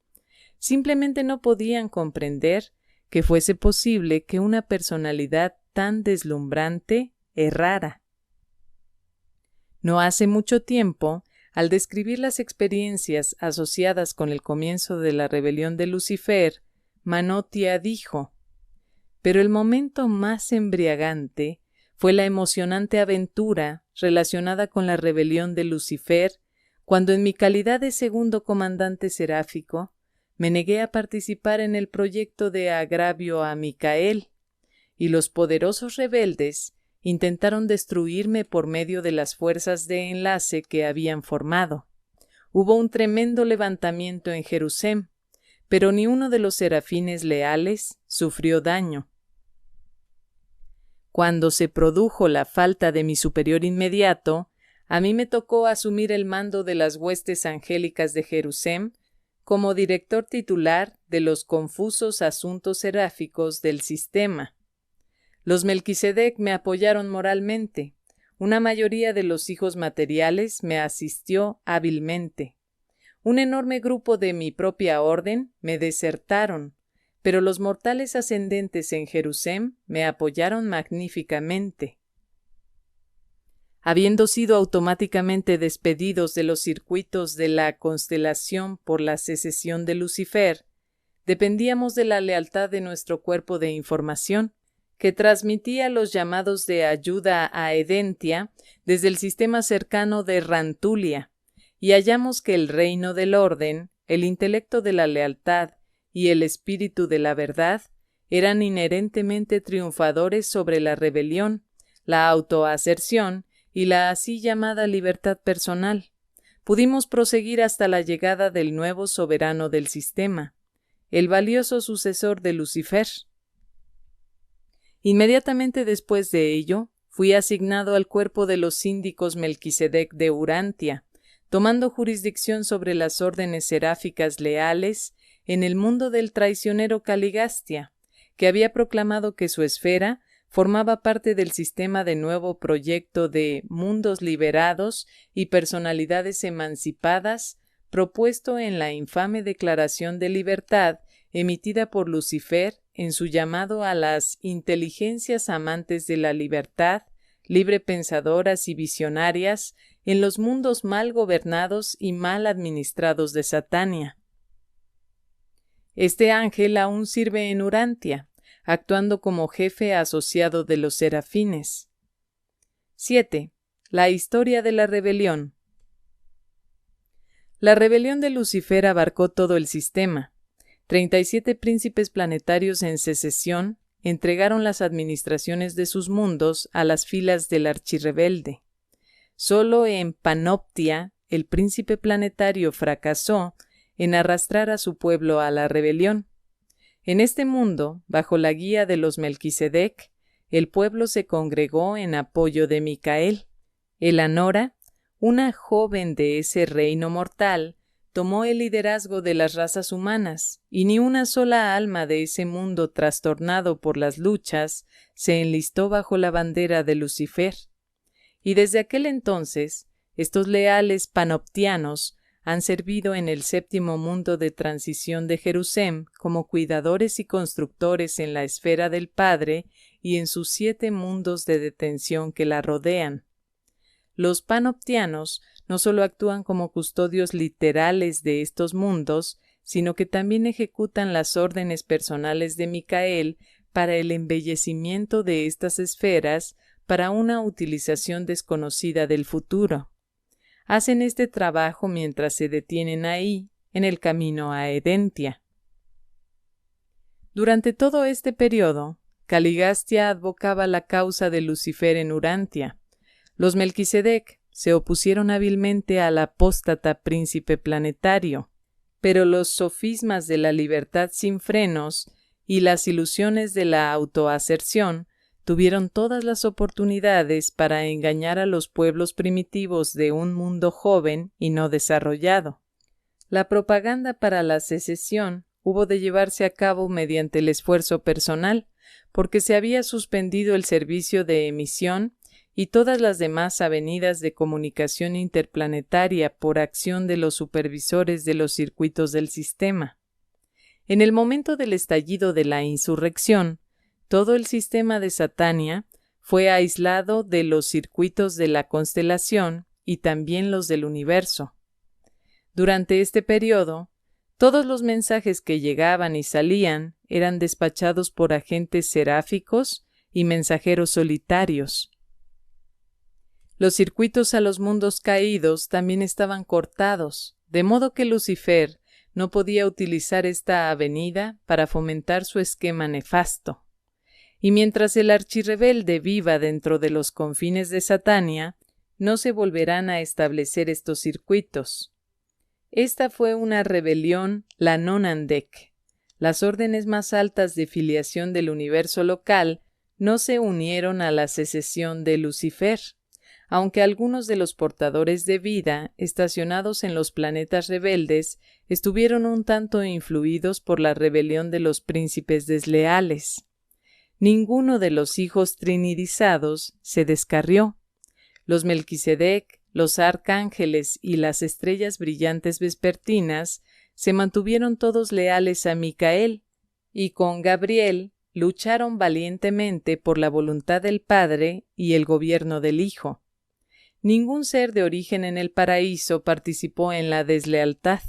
Simplemente no podían comprender que fuese posible que una personalidad tan deslumbrante errara. No hace mucho tiempo, al describir las experiencias asociadas con el comienzo de la rebelión de Lucifer, Manotia dijo: «Pero el momento más embriagante fue la emocionante aventura relacionada con la rebelión de Lucifer, cuando en mi calidad de segundo comandante seráfico me negué a participar en el proyecto de agravio a Micael, y los poderosos rebeldes intentaron destruirme por medio de las fuerzas de enlace que habían formado. Hubo un tremendo levantamiento en Jerusalén, pero ni uno de los serafines leales sufrió daño. Cuando se produjo la falta de mi superior inmediato, a mí me tocó asumir el mando de las huestes angélicas de Jerusalén como director titular de los confusos asuntos seráficos del sistema. Los Melquisedec me apoyaron moralmente. Una mayoría de los hijos materiales me asistió hábilmente. Un enorme grupo de mi propia orden me desertaron, pero los mortales ascendentes en Jerusalén me apoyaron magníficamente. Habiendo sido automáticamente despedidos de los circuitos de la constelación por la secesión de Lucifer, dependíamos de la lealtad de nuestro cuerpo de información, que transmitía los llamados de ayuda a Edentia desde el sistema cercano de Rantulia, y hallamos que el reino del orden, el intelecto de la lealtad y el espíritu de la verdad eran inherentemente triunfadores sobre la rebelión, la autoaserción y la así llamada libertad personal. Pudimos proseguir hasta la llegada del nuevo soberano del sistema, el valioso sucesor de Lucifer. Inmediatamente después de ello, fui asignado al cuerpo de los síndicos Melquisedec de Urantia, tomando jurisdicción sobre las órdenes seráficas leales en el mundo del traicionero Caligastia, que había proclamado que su esfera formaba parte del sistema de nuevo proyecto de mundos liberados y personalidades emancipadas propuesto en la infame Declaración de Libertad emitida por Lucifer en su llamado a las inteligencias amantes de la libertad, librepensadoras y visionarias en los mundos mal gobernados y mal administrados de Satania. Este ángel aún sirve en Urantia, actuando como jefe asociado de los serafines. 7. La historia de la rebelión. La rebelión de Lucifer abarcó todo el sistema. 37 príncipes planetarios en secesión entregaron las administraciones de sus mundos a las filas del archirrebelde. Solo en Panoptia, el príncipe planetario fracasó en arrastrar a su pueblo a la rebelión. En este mundo, bajo la guía de los Melquisedec, el pueblo se congregó en apoyo de Micael. Elanora, una joven de ese reino mortal, tomó el liderazgo de las razas humanas, y ni una sola alma de ese mundo trastornado por las luchas se enlistó bajo la bandera de Lucifer. Y desde aquel entonces, estos leales panoptianos han servido en el séptimo mundo de transición de Jerusem como cuidadores y constructores en la esfera del Padre y en sus 7 mundos de detención que la rodean. Los panoptianos no solo actúan como custodios literales de estos mundos, sino que también ejecutan las órdenes personales de Micael para el embellecimiento de estas esferas para una utilización desconocida del futuro. Hacen este trabajo mientras se detienen ahí, en el camino a Edentia. Durante todo este periodo, Caligastia advocaba la causa de Lucifer en Urantia. Los Melquisedec se opusieron hábilmente al apóstata príncipe planetario, pero los sofismas de la libertad sin frenos y las ilusiones de la autoaserción tuvieron todas las oportunidades para engañar a los pueblos primitivos de un mundo joven y no desarrollado. La propaganda para la secesión hubo de llevarse a cabo mediante el esfuerzo personal, porque se había suspendido el servicio de emisión y todas las demás avenidas de comunicación interplanetaria por acción de los supervisores de los circuitos del sistema. En el momento del estallido de la insurrección, todo el sistema de Satania fue aislado de los circuitos de la constelación y también los del universo. Durante este periodo, todos los mensajes que llegaban y salían eran despachados por agentes seráficos y mensajeros solitarios. Los circuitos a los mundos caídos también estaban cortados, de modo que Lucifer no podía utilizar esta avenida para fomentar su esquema nefasto. Y mientras el archirrebelde viva dentro de los confines de Satania, no se volverán a establecer estos circuitos. Esta fue una rebelión, la Nonandec. Las órdenes más altas de filiación del universo local no se unieron a la secesión de Lucifer, aunque algunos de los portadores de vida estacionados en los planetas rebeldes estuvieron un tanto influidos por la rebelión de los príncipes desleales. Ninguno de los hijos trinidizados se descarrió. Los Melquisedec, los arcángeles y las estrellas brillantes vespertinas se mantuvieron todos leales a Micael, y con Gabriel lucharon valientemente por la voluntad del Padre y el gobierno del Hijo. Ningún ser de origen en el paraíso participó en la deslealtad.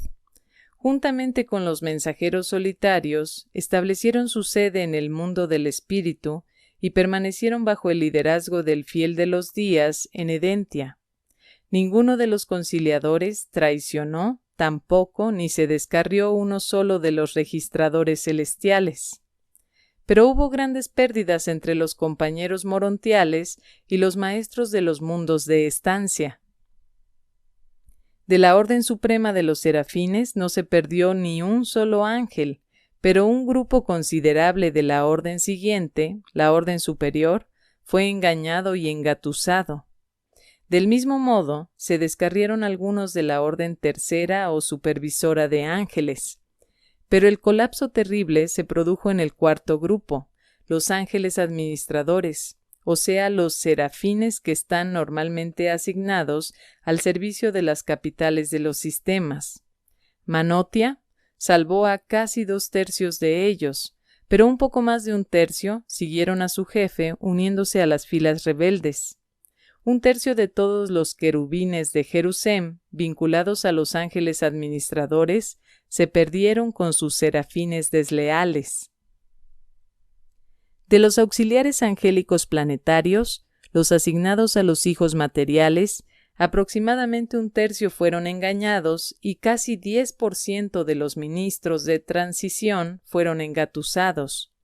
Juntamente con los mensajeros solitarios, establecieron su sede en el mundo del espíritu y permanecieron bajo el liderazgo del fiel de los días en Edentia. Ninguno de los conciliadores traicionó, tampoco, ni se descarrió uno solo de los registradores celestiales. Pero hubo grandes pérdidas entre los compañeros morontiales y los maestros de los mundos de estancia. De la Orden Suprema de los Serafines no se perdió ni un solo ángel, pero un grupo considerable de la orden siguiente, la Orden Superior, fue engañado y engatusado. Del mismo modo, se descarrieron algunos de la Orden Tercera o Supervisora de Ángeles. Pero el colapso terrible se produjo en el cuarto grupo, los ángeles administradores, o sea, los serafines que están normalmente asignados al servicio de las capitales de los sistemas. Manotia salvó a casi 2/3 de ellos, pero un poco más de 1/3 siguieron a su jefe uniéndose a las filas rebeldes. 1/3 de todos los querubines de Jerusem, vinculados a los ángeles administradores, se perdieron con sus serafines desleales. De los auxiliares angélicos planetarios, los asignados a los hijos materiales, aproximadamente un tercio fueron engañados y casi 10% de los ministros de transición fueron engatusados.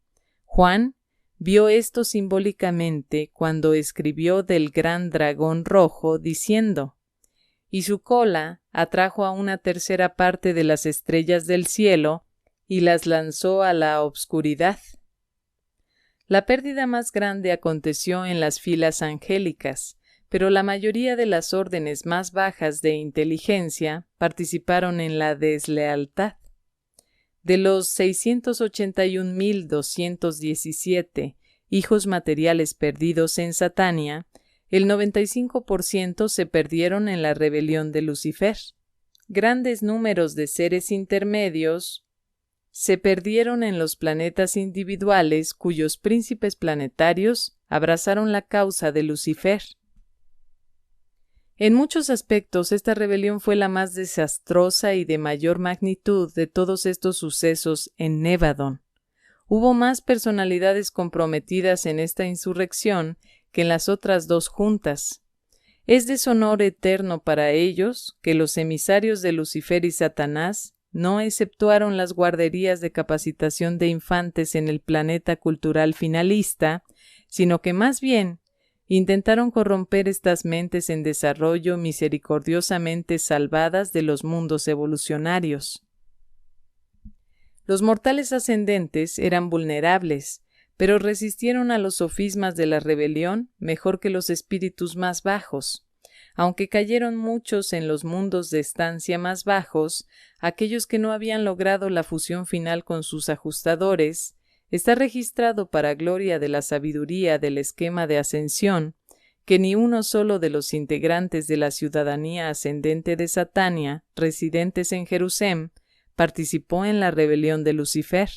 Juan vio esto simbólicamente cuando escribió del gran dragón rojo diciendo: «Y su cola atrajo a una tercera parte de las estrellas del cielo y las lanzó a la obscuridad». La pérdida más grande aconteció en las filas angélicas, pero la mayoría de las órdenes más bajas de inteligencia participaron en la deslealtad. De los 681.217 hijos materiales perdidos en Satania, el 95% se perdieron en la rebelión de Lucifer. Grandes números de seres intermedios se perdieron en los planetas individuales cuyos príncipes planetarios abrazaron la causa de Lucifer. En muchos aspectos, esta rebelión fue la más desastrosa y de mayor magnitud de todos estos sucesos en Nevadon. Hubo más personalidades comprometidas en esta insurrección que en las otras dos juntas. Es deshonor eterno para ellos que los emisarios de Lucifer y Satanás no exceptuaron las guarderías de capacitación de infantes en el planeta cultural finalista, sino que más bien intentaron corromper estas mentes en desarrollo misericordiosamente salvadas de los mundos evolucionarios. Los mortales ascendentes eran vulnerables, pero resistieron a los sofismas de la rebelión mejor que los espíritus más bajos. Aunque cayeron muchos en los mundos de estancia más bajos, aquellos que no habían logrado la fusión final con sus ajustadores, está registrado para gloria de la sabiduría del esquema de ascensión que ni uno solo de los integrantes de la ciudadanía ascendente de Satania, residentes en Jerusalén, participó en la rebelión de Lucifer.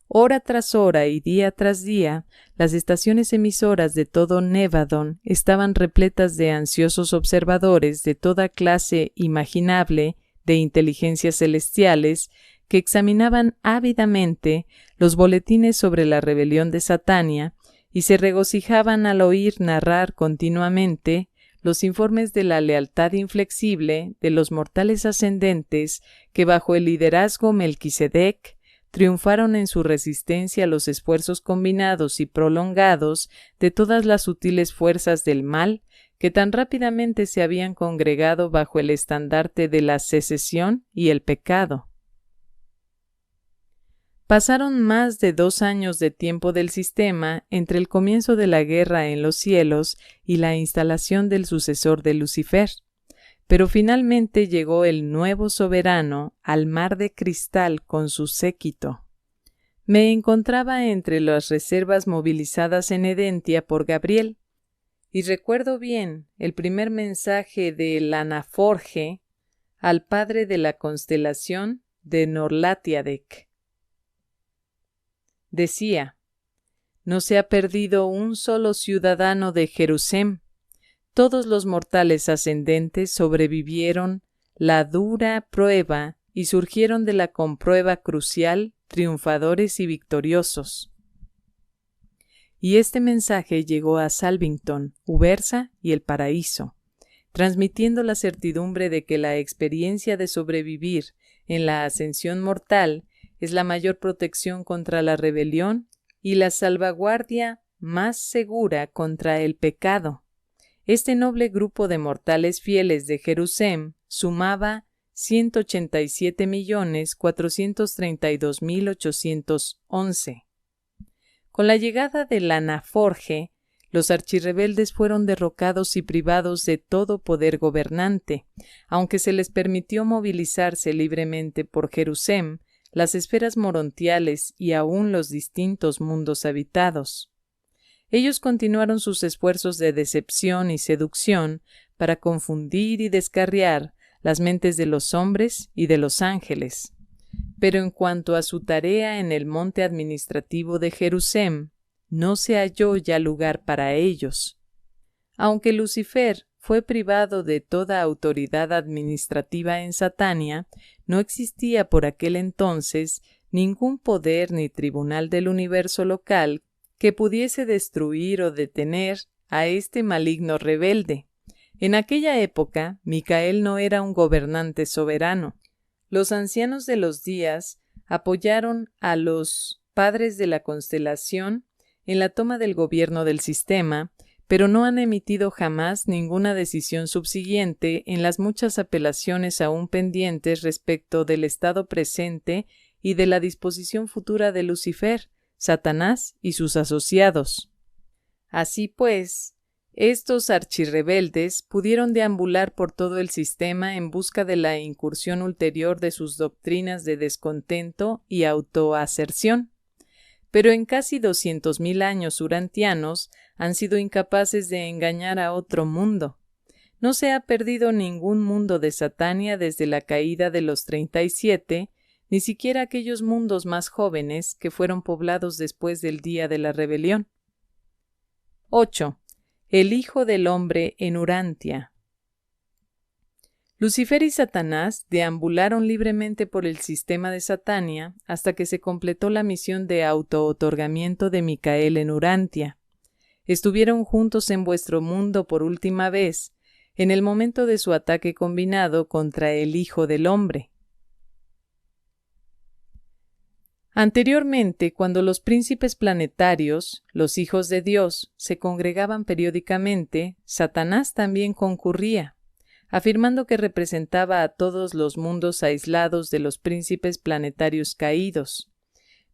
Hora tras hora y día tras día, las estaciones emisoras de todo Nevadon estaban repletas de ansiosos observadores de toda clase imaginable de inteligencias celestiales que examinaban ávidamente los boletines sobre la rebelión de Satania y se regocijaban al oír narrar continuamente los informes de la lealtad inflexible de los mortales ascendentes que bajo el liderazgo Melquisedec triunfaron en su resistencia a los esfuerzos combinados y prolongados de todas las sutiles fuerzas del mal que tan rápidamente se habían congregado bajo el estandarte de la secesión y el pecado. Pasaron más de 2 años de tiempo del sistema entre el comienzo de la guerra en los cielos y la instalación del sucesor de Lucifer. Pero finalmente llegó el nuevo soberano al mar de cristal con su séquito. Me encontraba entre las reservas movilizadas en Edentia por Gabriel, y recuerdo bien el primer mensaje de Lanaforge al padre de la constelación de Norlatiadec. Decía: «No se ha perdido un solo ciudadano de Jerusalén. Todos los mortales ascendentes sobrevivieron la dura prueba y surgieron de la comprueba crucial triunfadores y victoriosos». Y este mensaje llegó a Salvington, Ubersa y el Paraíso, transmitiendo la certidumbre de que la experiencia de sobrevivir en la ascensión mortal es la mayor protección contra la rebelión y la salvaguardia más segura contra el pecado. Este noble grupo de mortales fieles de Jerusalén sumaba 187.432.811. Con la llegada de Lanaforge, los archirrebeldes fueron derrocados y privados de todo poder gobernante, aunque se les permitió movilizarse libremente por Jerusalén, las esferas morontiales y aún los distintos mundos habitados. Ellos continuaron sus esfuerzos de decepción y seducción para confundir y descarriar las mentes de los hombres y de los ángeles. Pero en cuanto a su tarea en el monte administrativo de Jerusalén, no se halló ya lugar para ellos. Aunque Lucifer fue privado de toda autoridad administrativa en Satania, no existía por aquel entonces ningún poder ni tribunal del universo local que pudiese destruir o detener a este maligno rebelde. En aquella época, Micael no era un gobernante soberano. Los ancianos de los días apoyaron a los padres de la constelación en la toma del gobierno del sistema, pero no han emitido jamás ninguna decisión subsiguiente en las muchas apelaciones aún pendientes respecto del estado presente y de la disposición futura de Lucifer, Satanás y sus asociados. Así pues, estos archirrebeldes pudieron deambular por todo el sistema en busca de la incursión ulterior de sus doctrinas de descontento y autoaserción. Pero en casi 200.000 años urantianos han sido incapaces de engañar a otro mundo. No se ha perdido ningún mundo de Satania desde la caída de los 37, ni siquiera aquellos mundos más jóvenes que fueron poblados después del día de la rebelión. 8. El Hijo del Hombre en Urantia. Lucifer y Satanás deambularon libremente por el sistema de Satania hasta que se completó la misión de auto-otorgamiento de Micael en Urantia. Estuvieron juntos en vuestro mundo por última vez, en el momento de su ataque combinado contra el Hijo del Hombre. Anteriormente, cuando los príncipes planetarios, los hijos de Dios, se congregaban periódicamente, Satanás también concurría, afirmando que representaba a todos los mundos aislados de los príncipes planetarios caídos.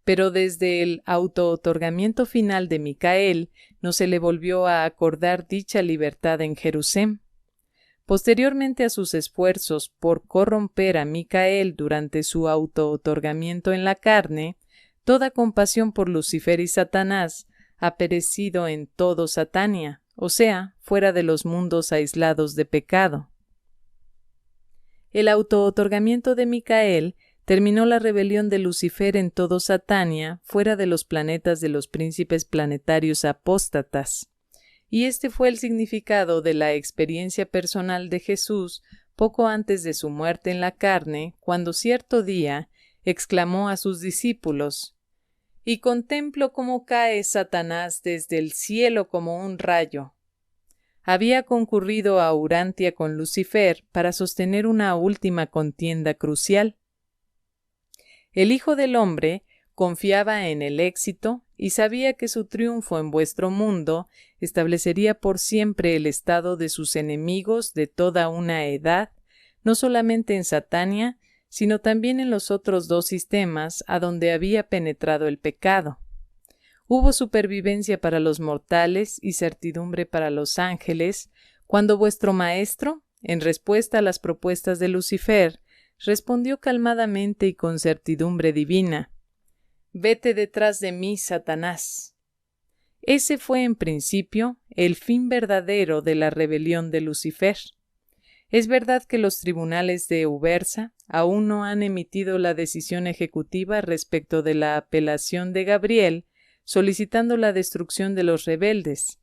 Pero desde el auto-otorgamiento final de Micael no se le volvió a acordar dicha libertad en Jerusalén. Posteriormente a sus esfuerzos por corromper a Micael durante su auto-otorgamiento en la carne, toda compasión por Lucifer y Satanás ha perecido en todo Satania, o sea, fuera de los mundos aislados de pecado. El auto-otorgamiento de Micael terminó la rebelión de Lucifer en todo Satania, fuera de los planetas de los príncipes planetarios apóstatas. Y este fue el significado de la experiencia personal de Jesús poco antes de su muerte en la carne, cuando cierto día exclamó a sus discípulos: «Y contemplo cómo cae Satanás desde el cielo como un rayo». Había concurrido a Urantia con Lucifer para sostener una última contienda crucial. El Hijo del Hombre confiaba en el éxito y sabía que su triunfo en vuestro mundo establecería por siempre el estado de sus enemigos de toda una edad, no solamente en Satania, sino también en los otros dos sistemas a donde había penetrado el pecado. Hubo supervivencia para los mortales y certidumbre para los ángeles, cuando vuestro Maestro, en respuesta a las propuestas de Lucifer, respondió calmadamente y con certidumbre divina: «Vete detrás de mí, Satanás». Ese fue en principio el fin verdadero de la rebelión de Lucifer. Es verdad que los tribunales de Ubersa aún no han emitido la decisión ejecutiva respecto de la apelación de Gabriel solicitando la destrucción de los rebeldes,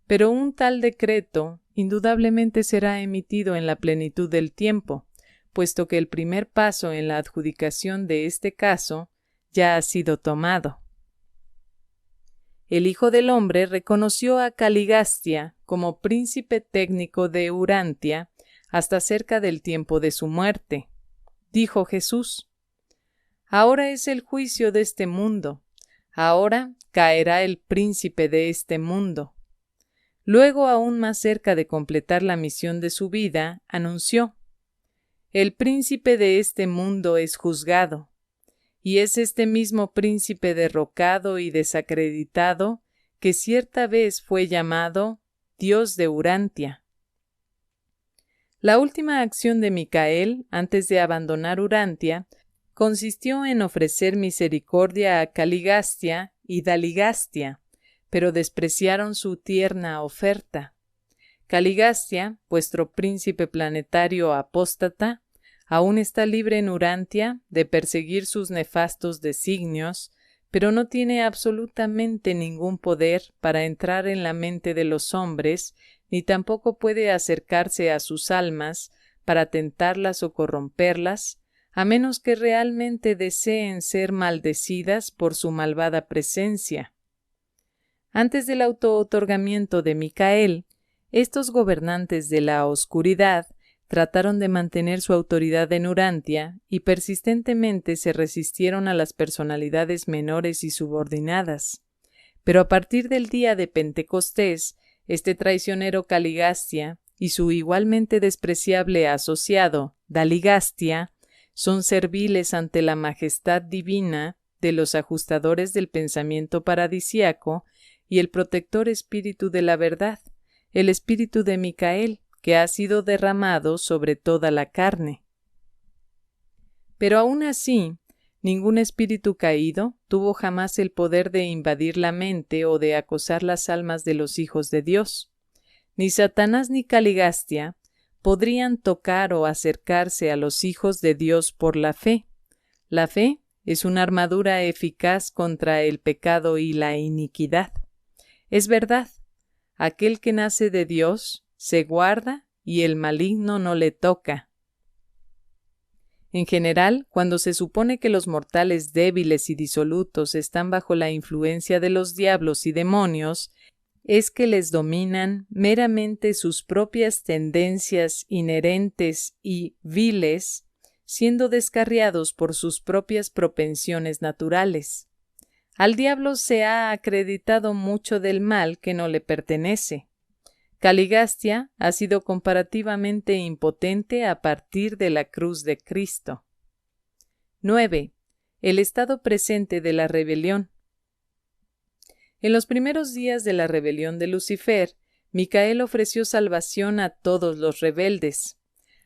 pero un tal decreto indudablemente será emitido en la plenitud del tiempo, puesto que el primer paso en la adjudicación de este caso ya ha sido tomado. El Hijo del Hombre reconoció a Caligastia como príncipe técnico de Urantia hasta cerca del tiempo de su muerte. Dijo Jesús: «Ahora es el juicio de este mundo. Ahora caerá el príncipe de este mundo». Luego, aún más cerca de completar la misión de su vida, anunció: «El príncipe de este mundo es juzgado, y es este mismo príncipe derrocado y desacreditado que cierta vez fue llamado Dios de Urantia». La última acción de Micael, antes de abandonar Urantia, consistió en ofrecer misericordia a Caligastia y Daligastia, pero despreciaron su tierna oferta. Caligastia, vuestro príncipe planetario apóstata, aún está libre en Urantia de perseguir sus nefastos designios, pero no tiene absolutamente ningún poder para entrar en la mente de los hombres, ni tampoco puede acercarse a sus almas para tentarlas o corromperlas, a menos que realmente deseen ser maldecidas por su malvada presencia. Antes del autootorgamiento de Micael, estos gobernantes de la oscuridad trataron de mantener su autoridad en Urantia y persistentemente se resistieron a las personalidades menores y subordinadas. Pero a partir del día de Pentecostés, este traicionero Caligastia y su igualmente despreciable asociado, Daligastia, son serviles ante la majestad divina de los ajustadores del pensamiento paradisíaco y el protector espíritu de la verdad, el espíritu de Micael, que ha sido derramado sobre toda la carne. Pero aún así, ningún espíritu caído tuvo jamás el poder de invadir la mente o de acosar las almas de los hijos de Dios. Ni Satanás ni Caligastia podrían tocar o acercarse a los hijos de Dios por la fe. La fe es una armadura eficaz contra el pecado y la iniquidad. Es verdad, aquel que nace de Dios se guarda y el maligno no le toca. En general, cuando se supone que los mortales débiles y disolutos están bajo la influencia de los diablos y demonios, es que les dominan meramente sus propias tendencias inherentes y viles, siendo descarriados por sus propias propensiones naturales. Al diablo se ha acreditado mucho del mal que no le pertenece. Caligastia ha sido comparativamente impotente a partir de la cruz de Cristo. 9. El estado presente de la rebelión. En los primeros días de la rebelión de Lucifer, Micael ofreció salvación a todos los rebeldes.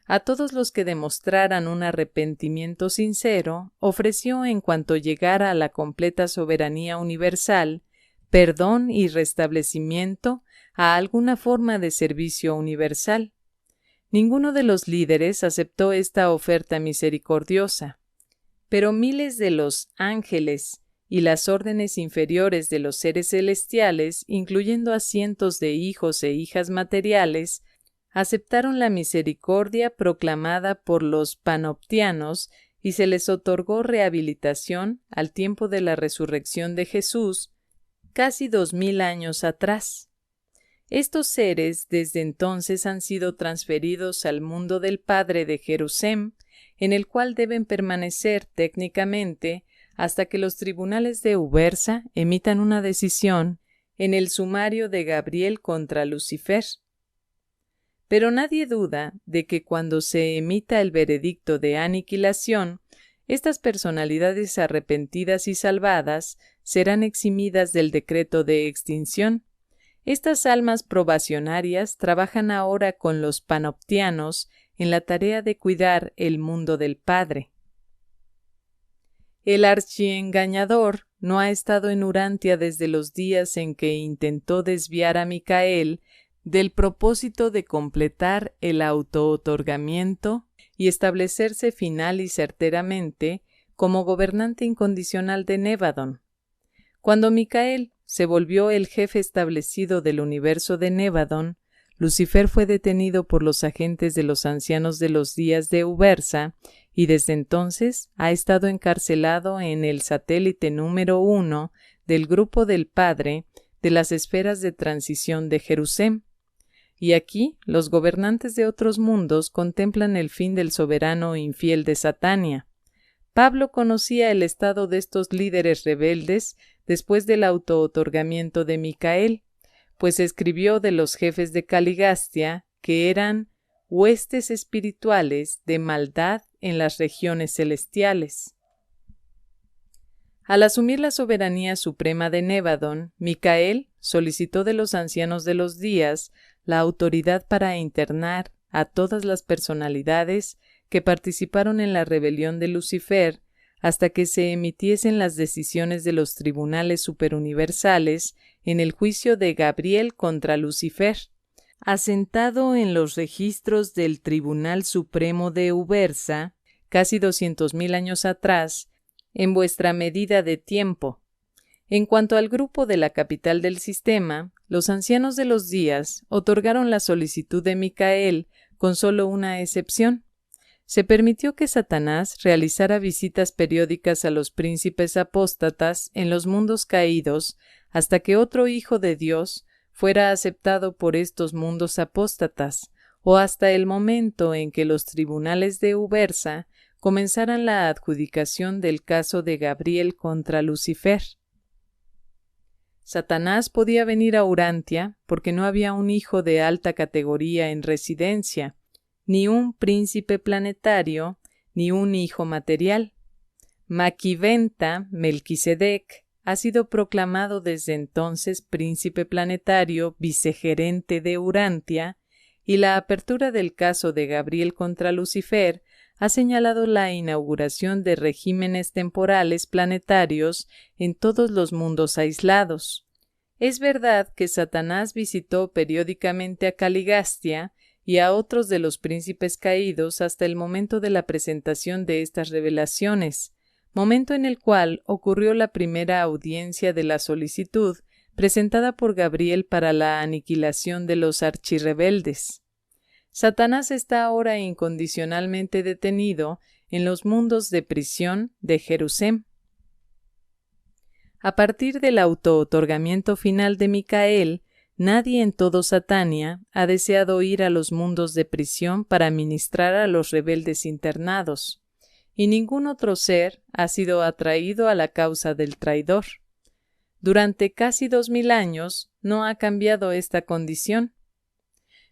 A todos los que demostraran un arrepentimiento sincero, ofreció en cuanto llegara a la completa soberanía universal, perdón y restablecimiento a alguna forma de servicio universal. Ninguno de los líderes aceptó esta oferta misericordiosa, pero miles de los ángeles y las órdenes inferiores de los seres celestiales, incluyendo a cientos de hijos e hijas materiales, aceptaron la misericordia proclamada por los panoptianos y se les otorgó rehabilitación al tiempo de la resurrección de Jesús, casi 2000 años atrás. Estos seres desde entonces han sido transferidos al mundo del Padre de Jerusalén, en el cual deben permanecer técnicamente hasta que los tribunales de Ubersa emitan una decisión en el sumario de Gabriel contra Lucifer. Pero nadie duda de que cuando se emita el veredicto de aniquilación, estas personalidades arrepentidas y salvadas serán eximidas del decreto de extinción. Estas almas probacionarias trabajan ahora con los panoptianos en la tarea de cuidar el mundo del Padre. El archiengañador no ha estado en Urantia desde los días en que intentó desviar a Micael del propósito de completar el autootorgamiento y establecerse final y certeramente como gobernante incondicional de Nevadon. Cuando Micael se volvió el jefe establecido del universo de Nevadon, Lucifer fue detenido por los agentes de los ancianos de los días de Ubersa y desde entonces ha estado encarcelado en el satélite número 1 del grupo del Padre de las esferas de transición de Jerusalén. Y aquí los gobernantes de otros mundos contemplan el fin del soberano infiel de Satania. Pablo conocía el estado de estos líderes rebeldes después del autootorgamiento de Micael, pues escribió de los jefes de Caligastia que eran huestes espirituales de maldad en las regiones celestiales. Al asumir la soberanía suprema de Nevadon, Micael solicitó de los ancianos de los días la autoridad para internar a todas las personalidades que participaron en la rebelión de Lucifer hasta que se emitiesen las decisiones de los tribunales superuniversales en el juicio de Gabriel contra Lucifer, asentado en los registros del Tribunal Supremo de Ubersa, casi 200.000 años atrás, en vuestra medida de tiempo. En cuanto al grupo de la capital del sistema, los ancianos de los días otorgaron la solicitud de Micael con solo una excepción. Se permitió que Satanás realizara visitas periódicas a los príncipes apóstatas en los mundos caídos hasta que otro hijo de Dios fuera aceptado por estos mundos apóstatas, o hasta el momento en que los tribunales de Ubersa comenzaran la adjudicación del caso de Gabriel contra Lucifer. Satanás podía venir a Urantia porque no había un hijo de alta categoría en residencia, ni un príncipe planetario, ni un hijo material. Maquiventa Melquisedec ha sido proclamado desde entonces príncipe planetario vicegerente de Urantia, y la apertura del caso de Gabriel contra Lucifer ha señalado la inauguración de regímenes temporales planetarios en todos los mundos aislados. Es verdad que Satanás visitó periódicamente a Caligastia y a otros de los príncipes caídos hasta el momento de la presentación de estas revelaciones, momento en el cual ocurrió la primera audiencia de la solicitud presentada por Gabriel para la aniquilación de los archirrebeldes. Satanás está ahora incondicionalmente detenido en los mundos de prisión de Jerusalén. A partir del auto-otorgamiento final de Micael, nadie en todo Satania ha deseado ir a los mundos de prisión para ministrar a los rebeldes internados, y ningún otro ser ha sido atraído a la causa del traidor. Durante casi 2000 años no ha cambiado esta condición.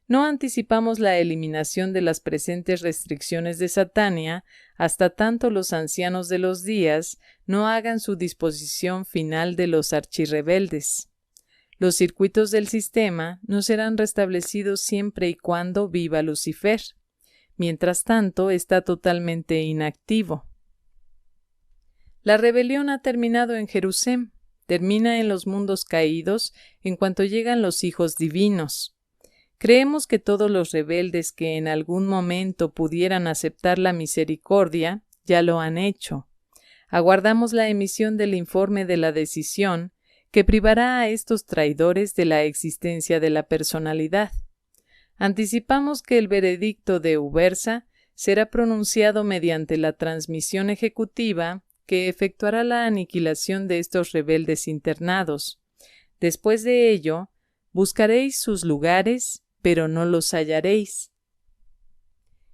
No anticipamos la eliminación de las presentes restricciones de Satania hasta tanto los ancianos de los días no hagan su disposición final de los archirrebeldes. Los circuitos del sistema no serán restablecidos siempre y cuando viva Lucifer. Mientras tanto, está totalmente inactivo. La rebelión ha terminado en Jerusalén, termina en los mundos caídos en cuanto llegan los hijos divinos. Creemos que todos los rebeldes que en algún momento pudieran aceptar la misericordia ya lo han hecho. Aguardamos la emisión del informe de la decisión que privará a estos traidores de la existencia de la personalidad. Anticipamos que el veredicto de Ubersa será pronunciado mediante la transmisión ejecutiva que efectuará la aniquilación de estos rebeldes internados. Después de ello, buscaréis sus lugares, pero no los hallaréis.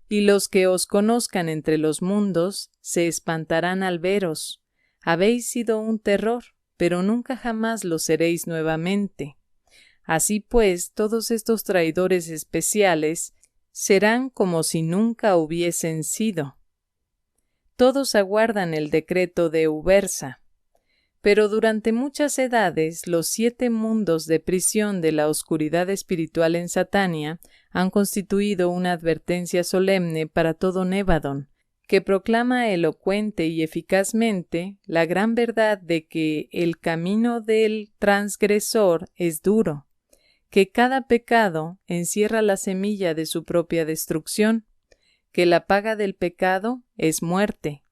Y los que os conozcan entre los mundos se espantarán al veros. Habéis sido un terror, pero nunca jamás lo seréis nuevamente. Así pues, todos estos traidores especiales serán como si nunca hubiesen sido. Todos aguardan el decreto de Ubersa. Pero durante muchas edades, los 7 mundos de prisión de la oscuridad espiritual en Satania han constituido una advertencia solemne para todo Nevadon, que proclama elocuente y eficazmente la gran verdad de que el camino del transgresor es duro, que cada pecado encierra la semilla de su propia destrucción, que la paga del pecado es muerte.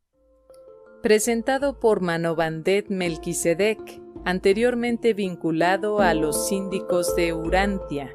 Presentado por Manovandet Melquisedec, anteriormente vinculado a los síndicos de Urantia.